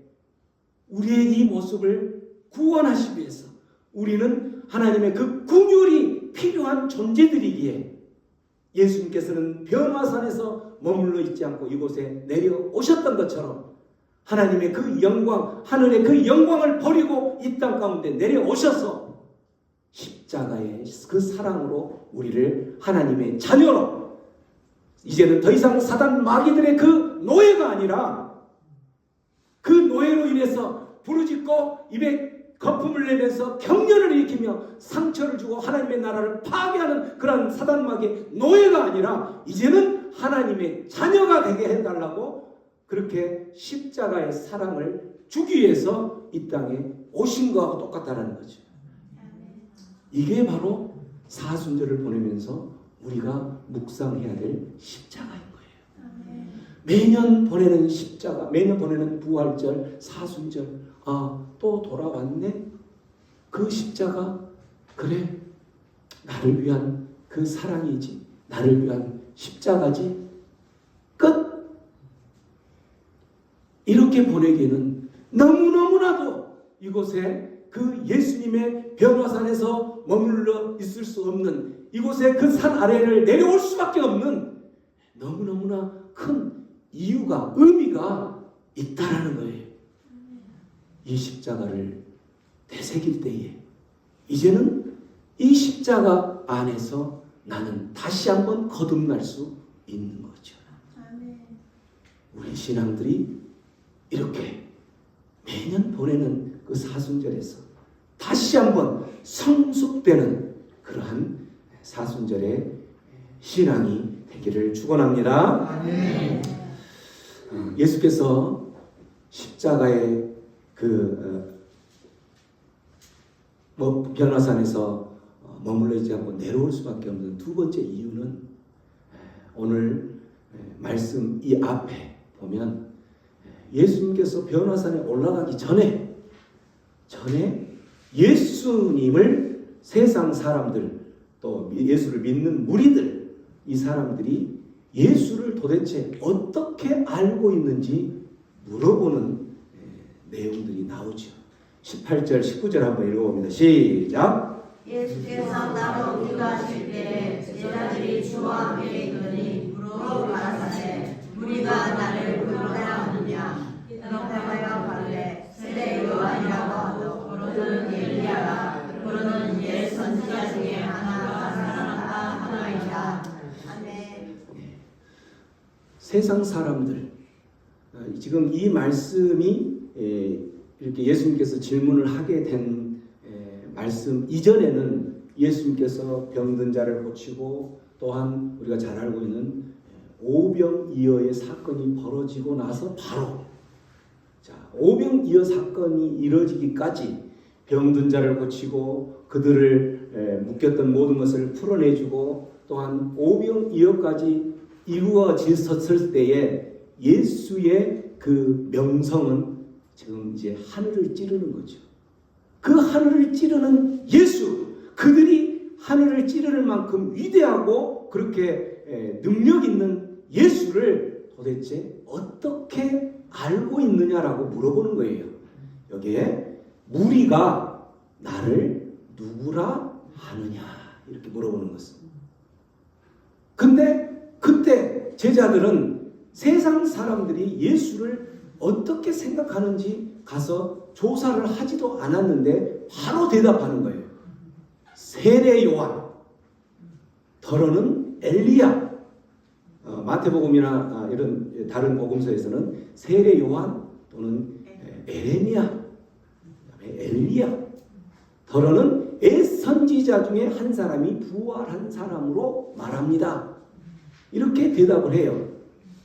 우리의 이 모습을 구원하시기 위해서 우리는 하나님의 그 긍휼이 필요한 존재들이기에 예수님께서는 변화산에서 머물러 있지 않고 이곳에 내려오셨던 것처럼 하나님의 그 영광, 하늘의 그 영광을 버리고 이 땅 가운데 내려오셔서 십자가의 그 사랑으로 우리를 하나님의 자녀로, 이제는 더 이상 사단 마귀들의 그 노예가 아니라 그 노예로 인해서 부르짖고 입에 거품을 내면서 경련을 일으키며 상처를 주고 하나님의 나라를 파괴하는 그런 사단 마귀의 노예가 아니라 이제는 하나님의 자녀가 되게 해달라고 그렇게 십자가의 사랑을 주기 위해서 이 땅에 오신 거하고 똑같다라는 거죠. 이게 바로 사순절을 보내면서 우리가 묵상해야 될 십자가인 거예요. 매년 보내는 십자가, 매년 보내는 부활절, 사순절, 또 돌아왔네? 그 십자가, 그래, 나를 위한 그 사랑이지, 나를 위한 십자가지, 끝! 이렇게 보내기에는 너무너무나도 이곳에 그 예수님의 변화산에서 머물러 있을 수 없는, 이곳에 그 산 아래를 내려올 수밖에 없는 너무너무나 큰 이유가, 의미가 있다라는 거예요. 이 십자가를 되새길 때에 이제는 이 십자가 안에서 나는 다시 한번 거듭날 수 있는 거죠. 우리 신앙들이 이렇게 매년 보내는 그 사순절에서 다시 한번 성숙되는 그러한 사순절의 신앙이 되기를 축원합니다. 예수께서 십자가의 변화산에서 머물러 있지 않고 내려올 수밖에 없는 두 번째 이유는 오늘 말씀 이 앞에 보면 예수님께서 변화산에 올라가기 전에 예수님을 세상 사람들, 또 예수를 믿는 무리들, 이 사람들이 예수를 도대체 어떻게 알고 있는지 물어보는 내용들이 나오죠. 18절, 19절 한번 읽어봅니다. 시작. 예수께서 따로 귀가하실 때 제자들이 주와 함께 있더니 물어 가라사대 우리가 나를 누구라 하느냐. 대답하여 가되 세례 요한이라고 하고 그러는 엘리야라 그러는 옛 선지자 중에 하나가 살아났다 하나이다. 아멘. 세상 사람들, 지금 이 말씀이 이렇게 예수님께서 질문을 하게 된 말씀 이전에는 예수님께서 병든 자를 고치고 또한 우리가 잘 알고 있는 오병이어의 사건이 벌어지고 나서 바로 오병이어 사건이 이뤄지기까지 병든 자를 고치고 그들을 묶였던 모든 것을 풀어내주고 또한 오병이어까지 이루어졌을 때에 예수의 그 명성은 지금 이제 하늘을 찌르는 거죠. 그 하늘을 찌르는 예수, 그들이 하늘을 찌르는 만큼 위대하고 그렇게 능력 있는 예수를 도대체 어떻게 알고 있느냐라고 물어보는 거예요. 여기에 무리가 나를 누구라 하느냐 이렇게 물어보는 것은. 근데 그때 제자들은 세상 사람들이 예수를 어떻게 생각하는지 가서 조사를 하지도 않았는데 바로 대답하는 거예요. 세례 요한, 더러는 엘리야. 마태복음이나 이런 다른 복음서에서는 세례 요한 또는 에레미야, 엘리야, 더러는 옛 선지자 중에 한 사람이 부활한 사람으로 말합니다. 이렇게 대답을 해요.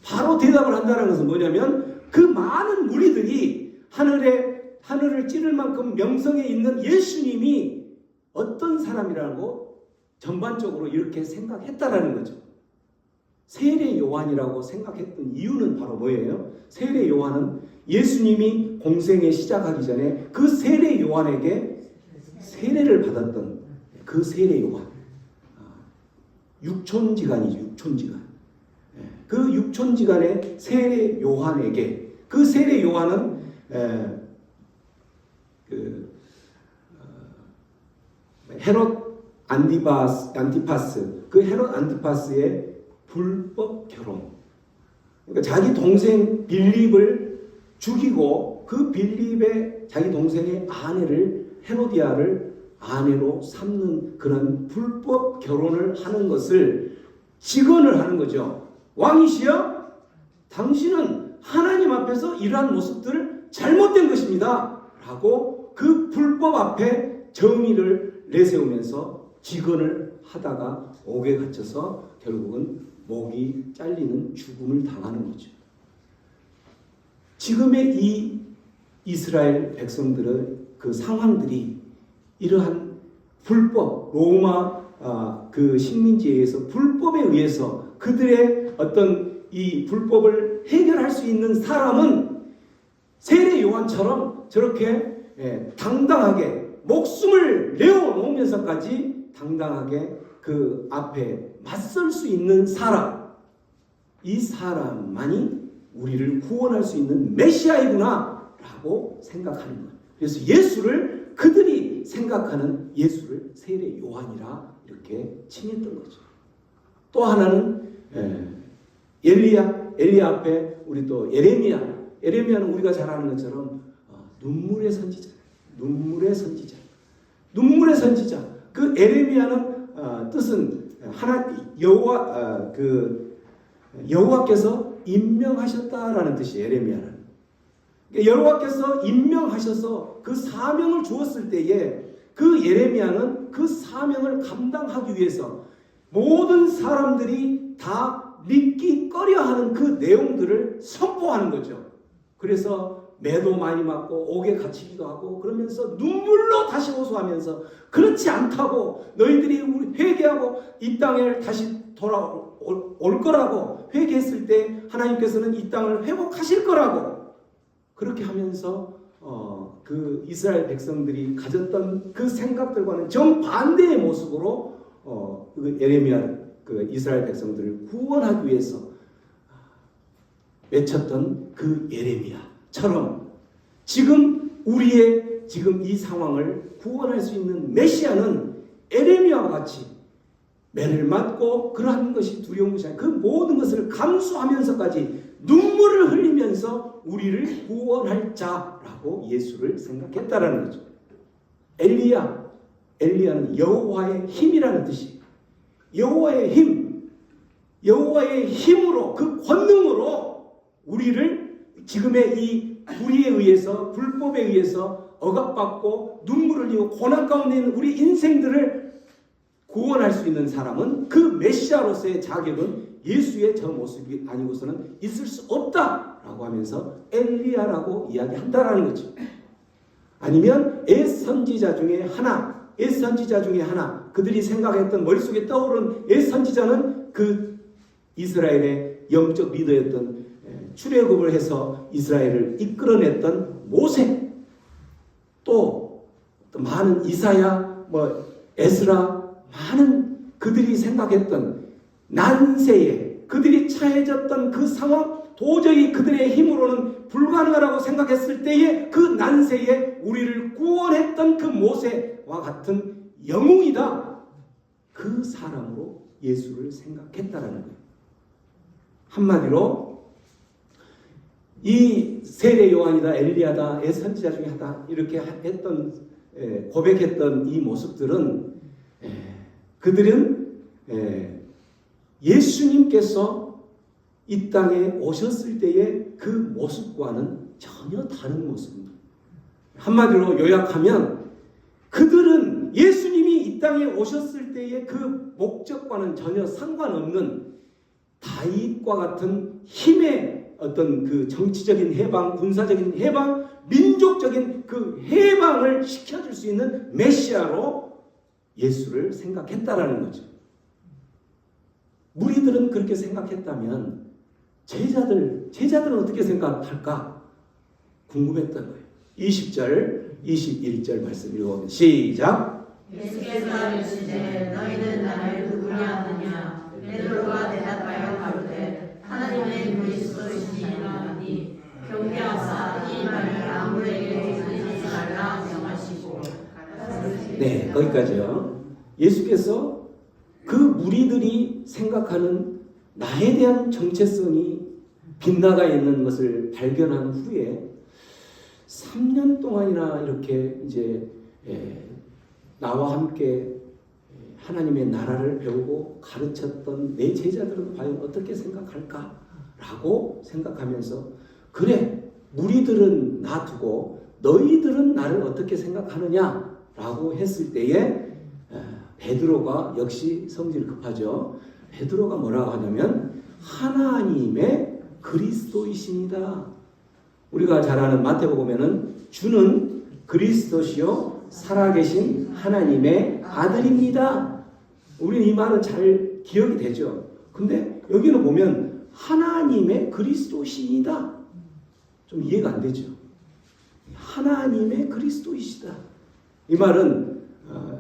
바로 대답을 한다는 것은 뭐냐면 그 많은 무리들이 하늘을 찌를 만큼 명성에 있는 예수님이 어떤 사람이라고 전반적으로 이렇게 생각했다라는 거죠. 세례 요한이라고 생각했던 이유는 바로 뭐예요? 세례 요한은 예수님이 공생에 시작하기 전에 그 세례 요한에게 세례를 받았던 그 세례 요한, 육촌지간이죠. 육촌지간. 그 육촌지간의 세례 요한에게, 그 세례 요한은 헤롯 안티파스, 그 헤롯 안티파스의 불법 결혼. 그러니까 자기 동생 빌립을 죽이고 그 빌립의 자기 동생의 아내를 헤로디아를 아내로 삼는 그런 불법 결혼을 하는 것을 직언을 하는 거죠. 왕이시여, 당신은 하나님 앞에서 이러한 모습들을 잘못된 것입니다 라고 그 불법 앞에 정의를 내세우면서 직언을 하다가 옥에 갇혀서 결국은 목이 잘리는 죽음을 당하는 거죠. 지금의 이 이스라엘 백성들의 그 상황들이 이러한 불법, 로마 그 식민지에 의해서 불법에 의해서 그들의 어떤 이 불법을 해결할 수 있는 사람은 세례 요한처럼 저렇게 당당하게 목숨을 내어놓으면서까지 당당하게 그 앞에 맞설 수 있는 사람, 이 사람만이 우리를 구원할 수 있는 메시아이구나 라고 생각하는 거예요. 그래서 예수를, 그들이 생각하는 예수를 세례 요한이라 이렇게 칭했던 거죠. 또 하나는 엘리야 앞에 우리 또 예레미야는 우리가 잘 아는 것처럼 눈물의 선지자. 그 예레미야는 뜻은 여호와께서 임명하셨다라는 뜻이에요. 예레미야는 여호와께서 임명하셔서 그 사명을 주었을 때에 그 예레미야는 그 사명을 감당하기 위해서 모든 사람들이 다 믿기 꺼려하는 그 내용들을 선포하는 거죠. 그래서 매도 많이 맞고 옥에 갇히기도 하고 그러면서 눈물로 다시 호소하면서 그렇지 않다고, 너희들이 우리 회개하고 이 땅에 다시 돌아올 거라고, 회개했을 때 하나님께서는 이 땅을 회복하실 거라고, 그렇게 하면서 그 이스라엘 백성들이 가졌던 그 생각들과는 정반대의 모습으로 그 예레미야, 그 이스라엘 백성들을 구원하기 위해서 외쳤던 그 예레미야처럼 지금 우리의 지금 이 상황을 구원할 수 있는 메시아는 예레미야와 같이 매를 맞고 그러한 것이 두려운 것이 아니라 그 모든 것을 감수하면서까지 눈물을 흘리면서 우리를 구원할 자라고 예수를 생각했다라는 거죠. 엘리야는 여호와의 힘이라는 뜻이, 여호와의 힘으로, 그 권능으로 우리를 지금의 이 불의에 의해서, 불법에 의해서 억압받고 눈물을 흘리고 고난 가운데 있는 우리 인생들을 구원할 수 있는 사람은, 그 메시아로서의 자격은 예수의 저 모습이 아니고서는 있을 수 없다라고 하면서 엘리야라고 이야기한다라는 거죠. 아니면 옛선지자 중에 하나, 그들이 생각했던, 머릿속에 떠오른 옛선지자는 그 이스라엘의 영적 리더였던, 출애굽을 해서 이스라엘을 이끌어냈던 모세, 또 많은 이사야, 에스라, 많은 그들이 생각했던 난세에 그들이 처해졌던 그 상황, 도저히 그들의 힘으로는 불가능하다고 생각했을 때에 그 난세에 우리를 구원했던 그 모세와 같은 영웅이다, 그 사람으로 예수를 생각했다라는 거예요. 한마디로 이 세례 요한이다, 엘리야다, 선지자 중에 하다, 이렇게 했던, 고백했던 이 모습들은, 그들은 예수님께서 이 땅에 오셨을 때의 그 모습과는 전혀 다른 모습입니다. 한마디로 요약하면 그들은 예수님이 이 땅에 오셨을 때의 그 목적과는 전혀 상관없는 다윗과 같은 힘의 어떤 그 정치적인 해방, 군사적인 해방, 민족적인 그 해방을 시켜줄 수 있는 메시아로 예수를 생각했다라는 거죠. 무리들은 그렇게 생각했다면 제자들은 어떻게 생각할까 궁금했던 거예요. 20절, 21절 말씀 읽어보면 시작. 예수께서 이르시되 너희는 나를 누구냐 하느냐. 베드로가 대답하여 가로되 하나님의 그리스도이시니라니. 경계하사 이 말을 아무에게 들리지 말라 명하시고. 네, 거기까지요. 예수께서 그 무리들이 생각하는 나에 대한 정체성이 빗나가 있는 것을 발견한 후에 3년 동안이나 이렇게 이제 나와 함께 하나님의 나라를 배우고 가르쳤던 내 제자들은 과연 어떻게 생각할까라고 생각하면서 그래, 무리들은 놔두고 너희들은 나를 어떻게 생각하느냐라고 했을 때에 베드로가 역시 성질이 급하죠. 베드로가 뭐라고 하냐면 하나님의 그리스도이십니다. 우리가 잘 아는 마태복음에는 주는 그리스도시요 살아계신 하나님의 아들입니다. 우리는 이 말은 잘 기억이 되죠. 근데 여기는 보면 하나님의 그리스도시이다. 좀 이해가 안 되죠. 하나님의 그리스도이시다. 이 말은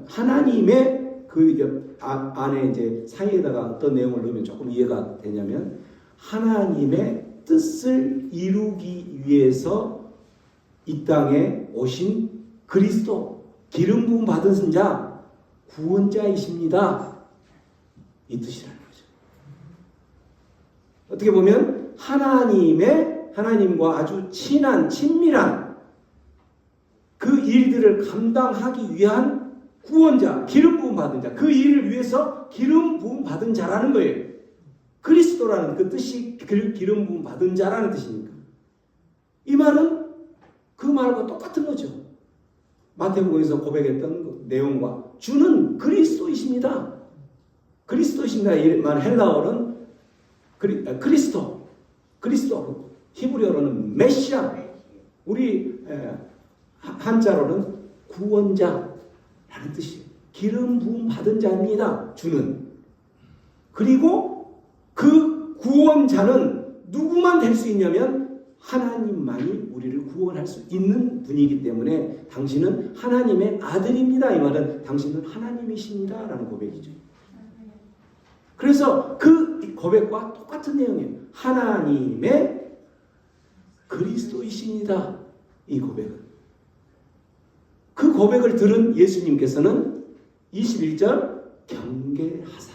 하나님의 그 안에 이제 사이에다가 어떤 내용을 넣으면 조금 이해가 되냐면 하나님의 뜻을 이루기 위해서 이 땅에 오신 그리스도, 기름 부음 받은 자, 구원자이십니다. 이 뜻이라는 거죠. 어떻게 보면 하나님과 아주 친한, 친밀한 그 일들을 감당하기 위한 구원자, 기름 부음 받은 자, 그 일을 위해서 기름 부음 받은 자라는 거예요. 그리스도라는 그 뜻이 기름 부음 받은 자라는 뜻이니까. 이 말은 그 말과 똑같은 거죠. 마태복음에서 고백했던 그 내용과 주는 그리스도이십니다. 그리스도이십니다. 이 말 헬라어는 그리스도, 히브리어로는 메시아, 우리 한자로는 구원자라는 뜻이에요. 기름 부음 받은 자입니다. 주는. 그리고 그 구원자는 누구만 될 수 있냐면 하나님만이 우리를 구원할 수 있는 분이기 때문에 당신은 하나님의 아들입니다. 이 말은 당신은 하나님이십니다. 라는 고백이죠. 그래서 그 고백과 똑같은 내용이에요. 하나님의 그리스도이십니다. 이 고백은. 그 고백을 들은 예수님께서는 21절 경계하사.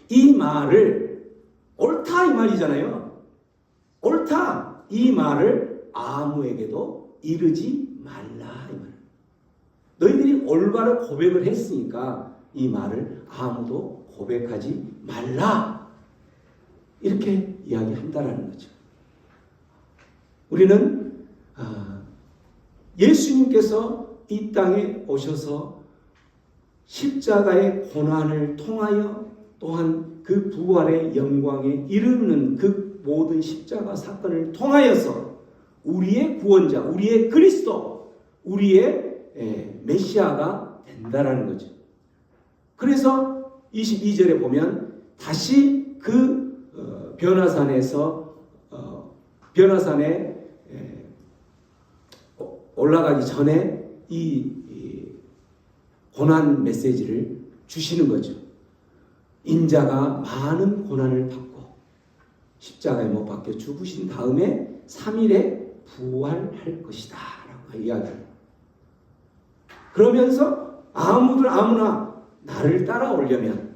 이 말을 옳다 이 말이잖아요. 옳다 이 말을 아무에게도 이르지 말라 이 말. 너희들이 올바른 고백을 했으니까 이 말을 아무도 고백하지 말라. 이렇게 이야기한다라는 거죠. 우리는 예수님께서 이 땅에 오셔서 십자가의 고난을 통하여 또한 그 부활의 영광에 이르는 그 모든 십자가 사건을 통하여서 우리의 구원자, 우리의 그리스도, 우리의 메시아가 된다라는 거죠. 그래서 22절에 보면 다시 그 변화산에 올라가기 전에 이 고난 메시지를 주시는 거죠. 인자가 많은 고난을 받고 십자가에 못 박혀 죽으신 다음에 3일에 부활할 것이다 라고 이야기합니다. 그러면서 아무나 나를 따라오려면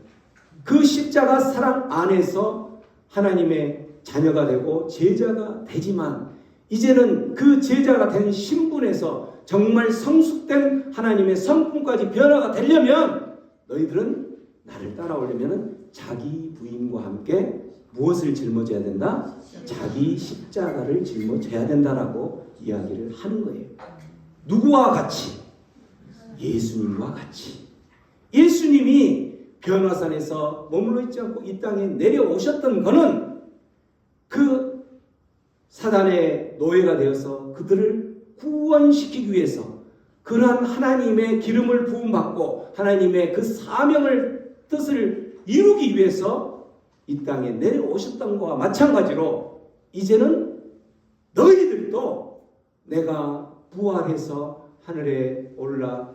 그 십자가 사랑 안에서 하나님의 자녀가 되고 제자가 되지만 이제는 그 제자가 된 신분에서 정말 성숙된 하나님의 성품까지 변화가 되려면 너희들은 나를 따라오려면 자기 부인과 함께 무엇을 짊어져야 된다? 자기 십자가를 짊어져야 된다라고 이야기를 하는 거예요. 누구와 같이? 예수님과 같이. 예수님이 변화산에서 머물러 있지 않고 이 땅에 내려오셨던 것은 그 사단의 노예가 되어서 그들을 구원시키기 위해서 그러한 하나님의 기름을 부음받고 하나님의 그 사명을 뜻을 이루기 위해서 이 땅에 내려오셨던 것과 마찬가지로 이제는 너희들도 내가 부활해서 하늘에 올라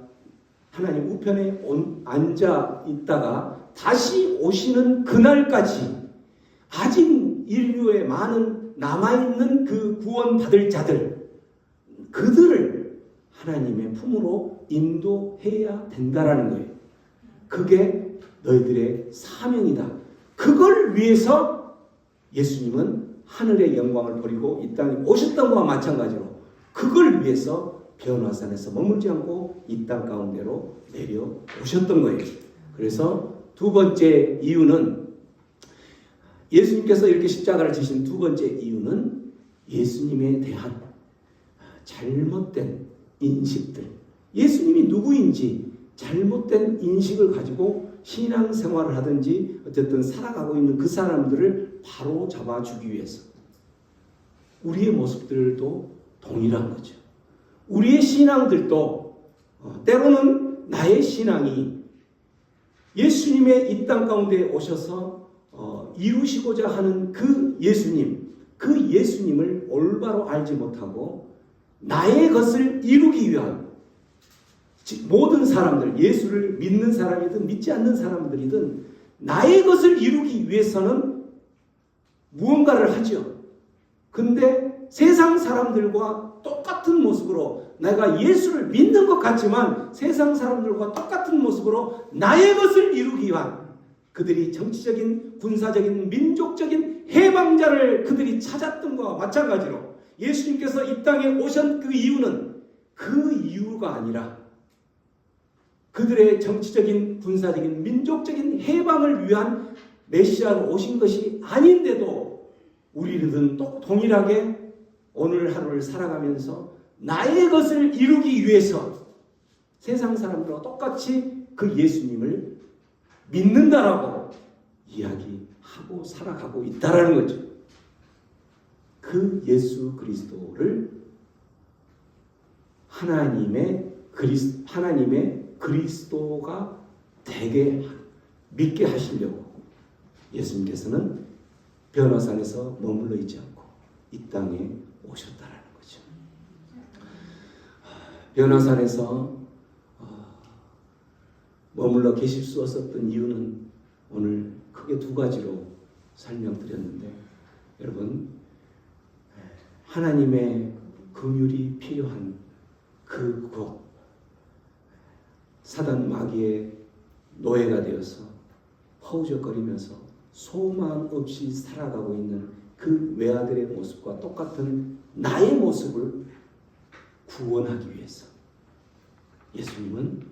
하나님 우편에 앉아 있다가 다시 오시는 그날까지 아직 인류의 많은 남아있는 그 구원받을 자들, 그들을 하나님의 품으로 인도해야 된다라는 거예요. 그게 너희들의 사명이다. 그걸 위해서 예수님은 하늘의 영광을 버리고 이 땅에 오셨던 것과 마찬가지로 그걸 위해서 변화산에서 머물지 않고 이 땅 가운데로 내려오셨던 거예요. 그래서 두 번째 이유는, 예수님께서 이렇게 십자가를 지신 두 번째 이유는 예수님에 대한 잘못된 인식들, 예수님이 누구인지 잘못된 인식을 가지고 신앙생활을 하든지 어쨌든 살아가고 있는 그 사람들을 바로 잡아주기 위해서. 우리의 모습들도 동일한 거죠. 우리의 신앙들도 때로는 나의 신앙이 예수님의 이 땅 가운데 오셔서 이루시고자 하는 그 예수님을 올바로 알지 못하고 나의 것을 이루기 위한, 모든 사람들, 예수를 믿는 사람이든 믿지 않는 사람들이든 나의 것을 이루기 위해서는 무언가를 하죠. 근데 세상 사람들과 똑같은 모습으로, 내가 예수를 믿는 것 같지만 세상 사람들과 똑같은 모습으로 나의 것을 이루기 위한, 그들이 정치적인, 군사적인, 민족적인 해방자를 그들이 찾았던 것과 마찬가지로 예수님께서 이 땅에 오신 그 이유는 그 이유가 아니라 그들의 정치적인, 군사적인, 민족적인 해방을 위한 메시아로 오신 것이 아닌데도 우리들은 또 동일하게 오늘 하루를 살아가면서 나의 것을 이루기 위해서 세상 사람들과 똑같이 그 예수님을 믿는다라고 이야기하고 살아가고 있다라는 거죠. 그 예수 그리스도를 하나님의 그리스도가 되게 믿게 하시려고 예수님께서는 변화산에서 머물러 있지 않고 이 땅에 오셨다라는 거죠. 변화산에서 머물러 계실 수 없었던 이유는 오늘 크게 두 가지로 설명드렸는데, 여러분, 하나님의 긍휼이 필요한 그곳, 사단 마귀의 노예가 되어서 허우적거리면서 소망 없이 살아가고 있는 그 외아들의 모습과 똑같은 나의 모습을 구원하기 위해서 예수님은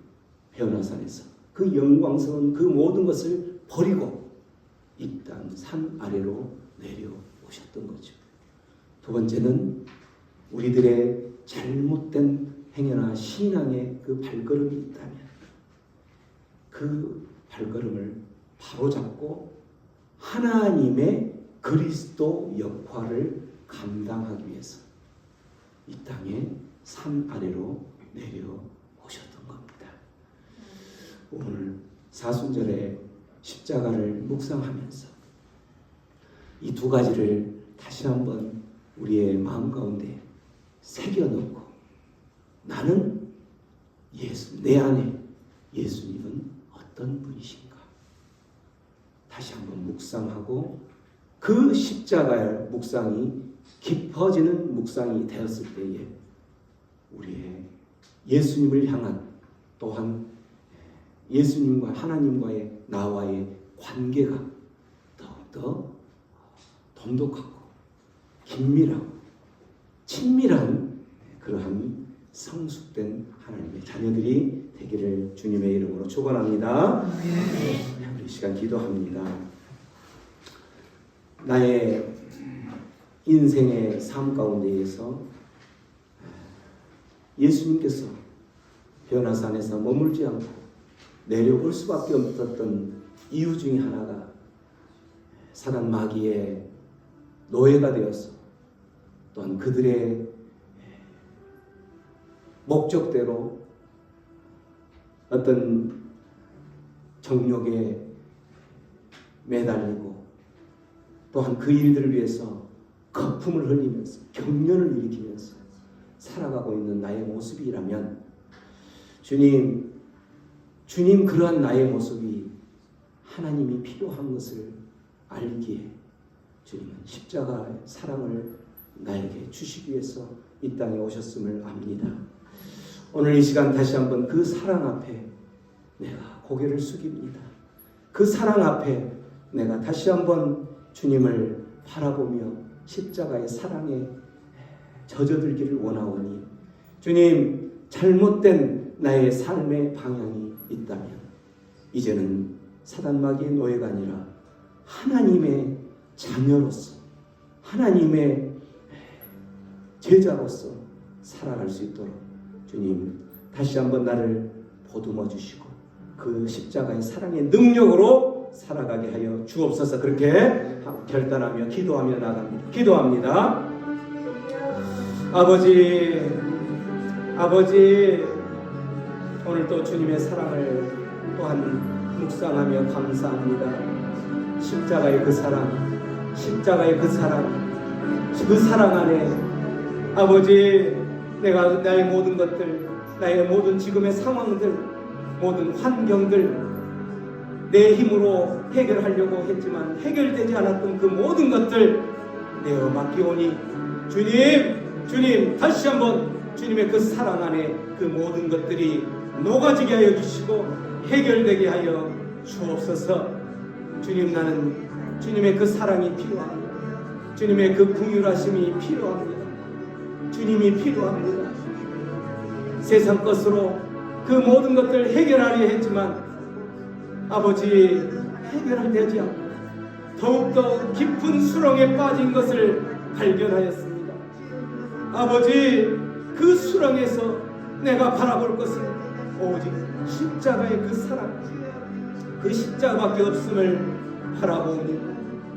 변화산에서 그 영광스러운 그 모든 것을 버리고 이 땅 산 아래로 내려오셨던 거죠. 두 번째는 우리들의 잘못된 행여나 신앙의 그 발걸음이 있다면 그 발걸음을 바로잡고 하나님의 그리스도 역할을 감당하기 위해서 이 땅에 산 아래로 내려오셨던 겁니다. 오늘 사순절에 십자가를 묵상하면서 이 두 가지를 다시 한번 우리의 마음 가운데 새겨놓고, 나는 내 안에 예수님은 어떤 분이신가 다시 한번 묵상하고, 그 십자가의 묵상이 깊어지는 묵상이 되었을 때에 우리의 예수님을 향한, 또한 예수님과 하나님과의 나와의 관계가 더욱더 돈독하고 긴밀하고 친밀한 그러한 성숙된 하나님의 자녀들이 되기를 주님의 이름으로 축원합니다. 우리 시간 기도합니다. 나의 인생의 삶 가운데에서 예수님께서 변화산에서 머물지 않고 내려올 수밖에 없었던 이유 중에 하나가 사단 마귀의 노예가 되어서 또한 그들의 목적대로 어떤 정욕에 매달리고, 또한 그 일들을 위해서 거품을 흘리면서 경련을 일으키면서 살아가고 있는 나의 모습이라면, 주님, 주님 그러한 나의 모습이 하나님이 필요한 것을 알기에 주님은 십자가의 사랑을 나에게 주시기 위해서 이 땅에 오셨음을 압니다. 오늘 이 시간 다시 한번 그 사랑 앞에 내가 고개를 숙입니다. 그 사랑 앞에 내가 다시 한번 주님을 바라보며 십자가의 사랑에 젖어들기를 원하오니 주님 잘못된 나의 삶의 방향이 있다면 이제는 사단마귀의 노예가 아니라 하나님의 자녀로서 하나님의 제자로서 살아갈 수 있도록 주님 다시 한번 나를 보듬어 주시고 그 십자가의 사랑의 능력으로 살아가게 하여 주옵소서. 그렇게 결단하며 기도하며 나갑니다. 기도합니다. 아버지 오늘 또 주님의 사랑을 또한 묵상하며 감사합니다. 십자가의 그 사랑, 십자가의 그 사랑, 그 사랑 안에 아버지 내가 나의 모든 것들, 나의 모든 지금의 상황들, 모든 환경들 내 힘으로 해결하려고 했지만 해결되지 않았던 그 모든 것들 내어 맡기오니 주님 다시 한번 주님의 그 사랑 안에 그 모든 것들이 녹아지게 하여 주시고 해결되게 하여 주옵소서. 주님 나는 주님의 그 사랑이 필요합니다. 주님의 그 긍휼하심이 필요합니다. 주님이 필요합니다. 세상 것으로 그 모든 것들을 해결하려 했지만 아버지 해결되지 않고 더욱더 깊은 수렁에 빠진 것을 발견하였습니다. 아버지 그 수렁에서 내가 바라볼 것은 오직 십자가의 그 사랑, 그 십자가밖에 없음을 바라보니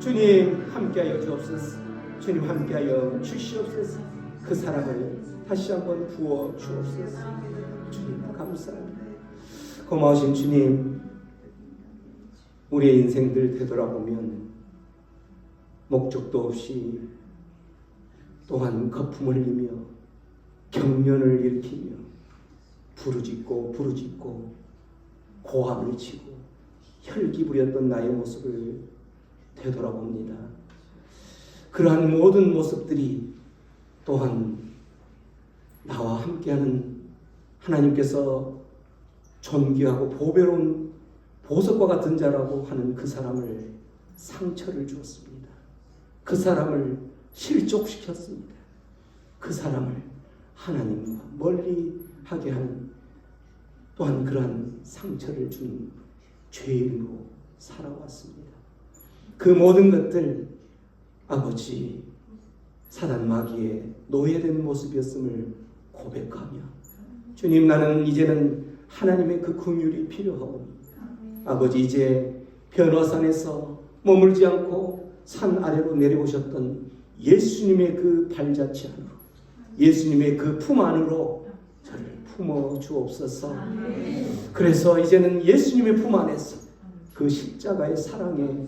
주님 함께하여 주옵소서. 주님 함께하여 주시옵소서. 그 사랑을 다시 한번 부어 주옵소서. 주님 감사합니다. 고마우신 주님, 우리의 인생들 되돌아보면 목적도 없이 또한 거품을 흘리며 경련을 일으키며 부르짖고 고함을 치고 혈기 부렸던 나의 모습을 되돌아봅니다. 그러한 모든 모습들이 또한 나와 함께하는 하나님께서 존귀하고 보배로운 보석과 같은 자라고 하는 그 사람을 상처를 주었습니다. 그 사람을 실족시켰습니다. 그 사람을 하나님과 멀리 하게 하는 또한 그러한 상처를 준 죄인으로 살아왔습니다. 그 모든 것들 아버지 사단 마귀의 노예된 모습이었음을 고백하며 주님 나는 이제는 하나님의 그 긍휼이 필요하오니 아버지 이제 변화산에서 머물지 않고 산 아래로 내려오셨던 예수님의 그 발자취 안으로 예수님의 그 품 안으로 저를 품어 주옵소서. 그래서 이제는 예수님의 품 안에서 그 십자가의 사랑에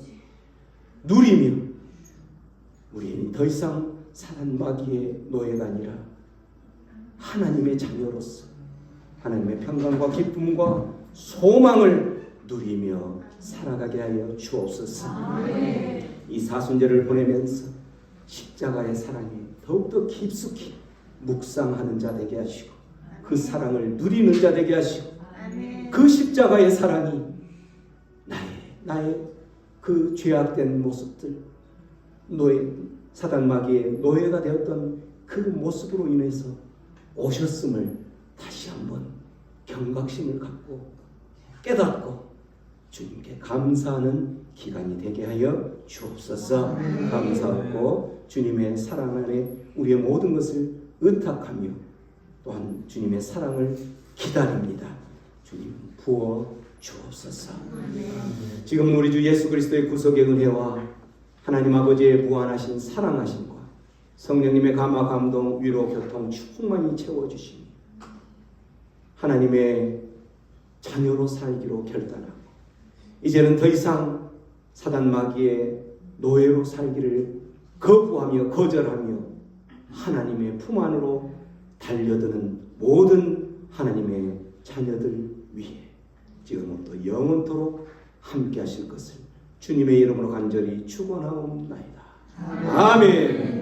누리며 우리는 더 이상 사단 마귀의 노예가 아니라 하나님의 자녀로서 하나님의 평강과 기쁨과 소망을 누리며 살아가게 하여 주옵소서. 이 사순절을 보내면서 십자가의 사랑에 더욱더 깊숙이 묵상하는 자 되게 하시고 그 사랑을 누리는 자 되게 하시고 그 십자가의 사랑이 나의 그 죄악된 모습들 노예 사단 마귀의 노예가 되었던 그 모습으로 인해서 오셨음을 다시 한번 경각심을 갖고 깨닫고 주님께 감사하는 기간이 되게 하여 주옵소서. 감사하고 주님의 사랑 안에 우리의 모든 것을 의탁하며 또한 주님의 사랑을 기다립니다. 주님 부어 주옵소서. 지금 우리 주 예수 그리스도의 구속의 은혜와 하나님 아버지의 무한하신 사랑하심과 성령님의 감화 감동 위로 교통 충만히 채워주시니 하나님의 자녀로 살기로 결단하고 이제는 더 이상 사단 마귀의 노예로 살기를 거부하며 거절하며 하나님의 품 안으로 달려드는 모든 하나님의 자녀들 위해 지금부터 영원토록 함께 하실 것을 주님의 이름으로 간절히 축원하옵나이다. 아멘.